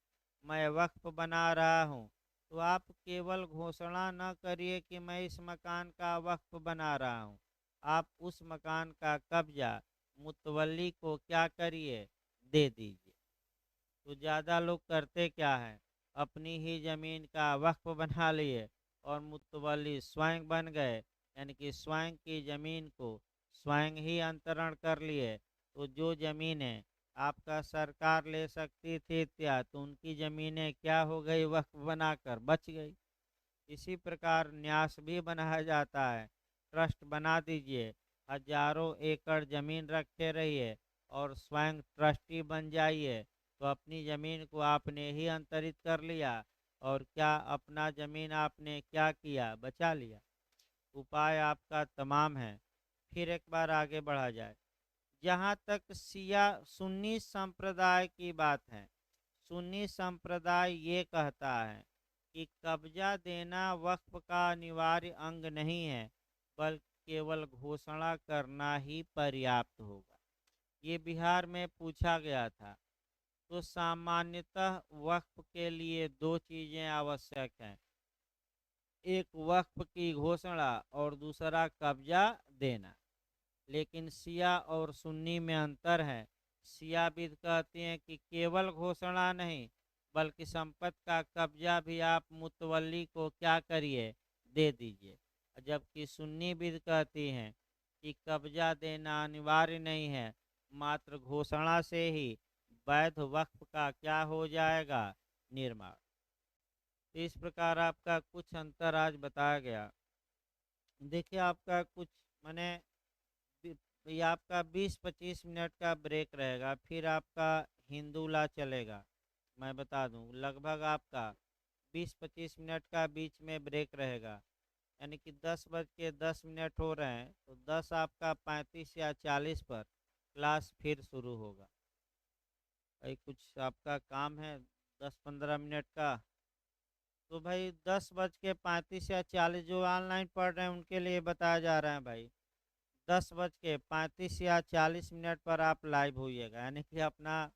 मैं वक्फ बना रहा हूँ, तो आप केवल घोषणा न करिए कि मैं इस मकान का वक्फ बना रहा हूँ, आप उस मकान का कब्जा मुतवल्ली को क्या करिए, दे दीजिए। तो ज़्यादा लोग करते क्या है, अपनी ही ज़मीन का वक्फ बना लिए और मुतवल्ली स्वयं बन गए, यानी कि स्वयं की ज़मीन को स्वयं ही अंतरण कर लिए। तो जो ज़मीनें आपका सरकार ले सकती थी क्या, तो उनकी ज़मीनें क्या हो गई, वक्फ बनाकर बच गई। इसी प्रकार न्यास भी बनाया जाता है, ट्रस्ट बना दीजिए, हजारों एकड़ ज़मीन रखे रहिए और स्वयं ट्रस्टी बन जाइए, तो अपनी ज़मीन को आपने ही अंतरित कर लिया और क्या अपना ज़मीन आपने क्या किया, बचा लिया। उपाय आपका तमाम है। फिर एक बार आगे बढ़ा जाए। जहाँ तक शिया सुन्नी संप्रदाय की बात है, सुन्नी संप्रदाय ये कहता है कि कब्जा देना वक्फ का अनिवार्य अंग नहीं है, बल्कि केवल घोषणा करना ही पर्याप्त होगा। ये बिहार में पूछा गया था। तो सामान्यतः वक्फ के लिए दो चीज़ें आवश्यक हैं, एक वक्फ की घोषणा और दूसरा कब्जा देना। लेकिन शिया और सुन्नी में अंतर है। शिया विद कहते हैं कि केवल घोषणा नहीं बल्कि संपत्ति का कब्जा भी आप मुतवल्ली को क्या करिए, दे दीजिए। जबकि सुन्नी विद कहती हैं कि कब्जा देना अनिवार्य नहीं है, मात्र घोषणा से ही वैध वक्फ का क्या हो जाएगा, निर्माण। तो इस प्रकार आपका कुछ अंतर आज बताया गया। देखिए आपका कुछ मैंने ये आपका 20-25 मिनट का ब्रेक रहेगा, फिर आपका हिंदू ला चलेगा। मैं बता दूं लगभग आपका 20-25 मिनट का बीच में ब्रेक रहेगा, यानी कि 10:10 हो रहे हैं, तो 10 आपका 35 या 40 पर क्लास फिर शुरू होगा। भाई कुछ आपका काम है 10-15 मिनट का, तो भाई 10:35 या 40 जो ऑनलाइन पढ़ रहे हैं उनके लिए बताया जा रहा है भाई। 10:35 या 40 मिनट पर आप लाइव होइएगा, यानी कि अपना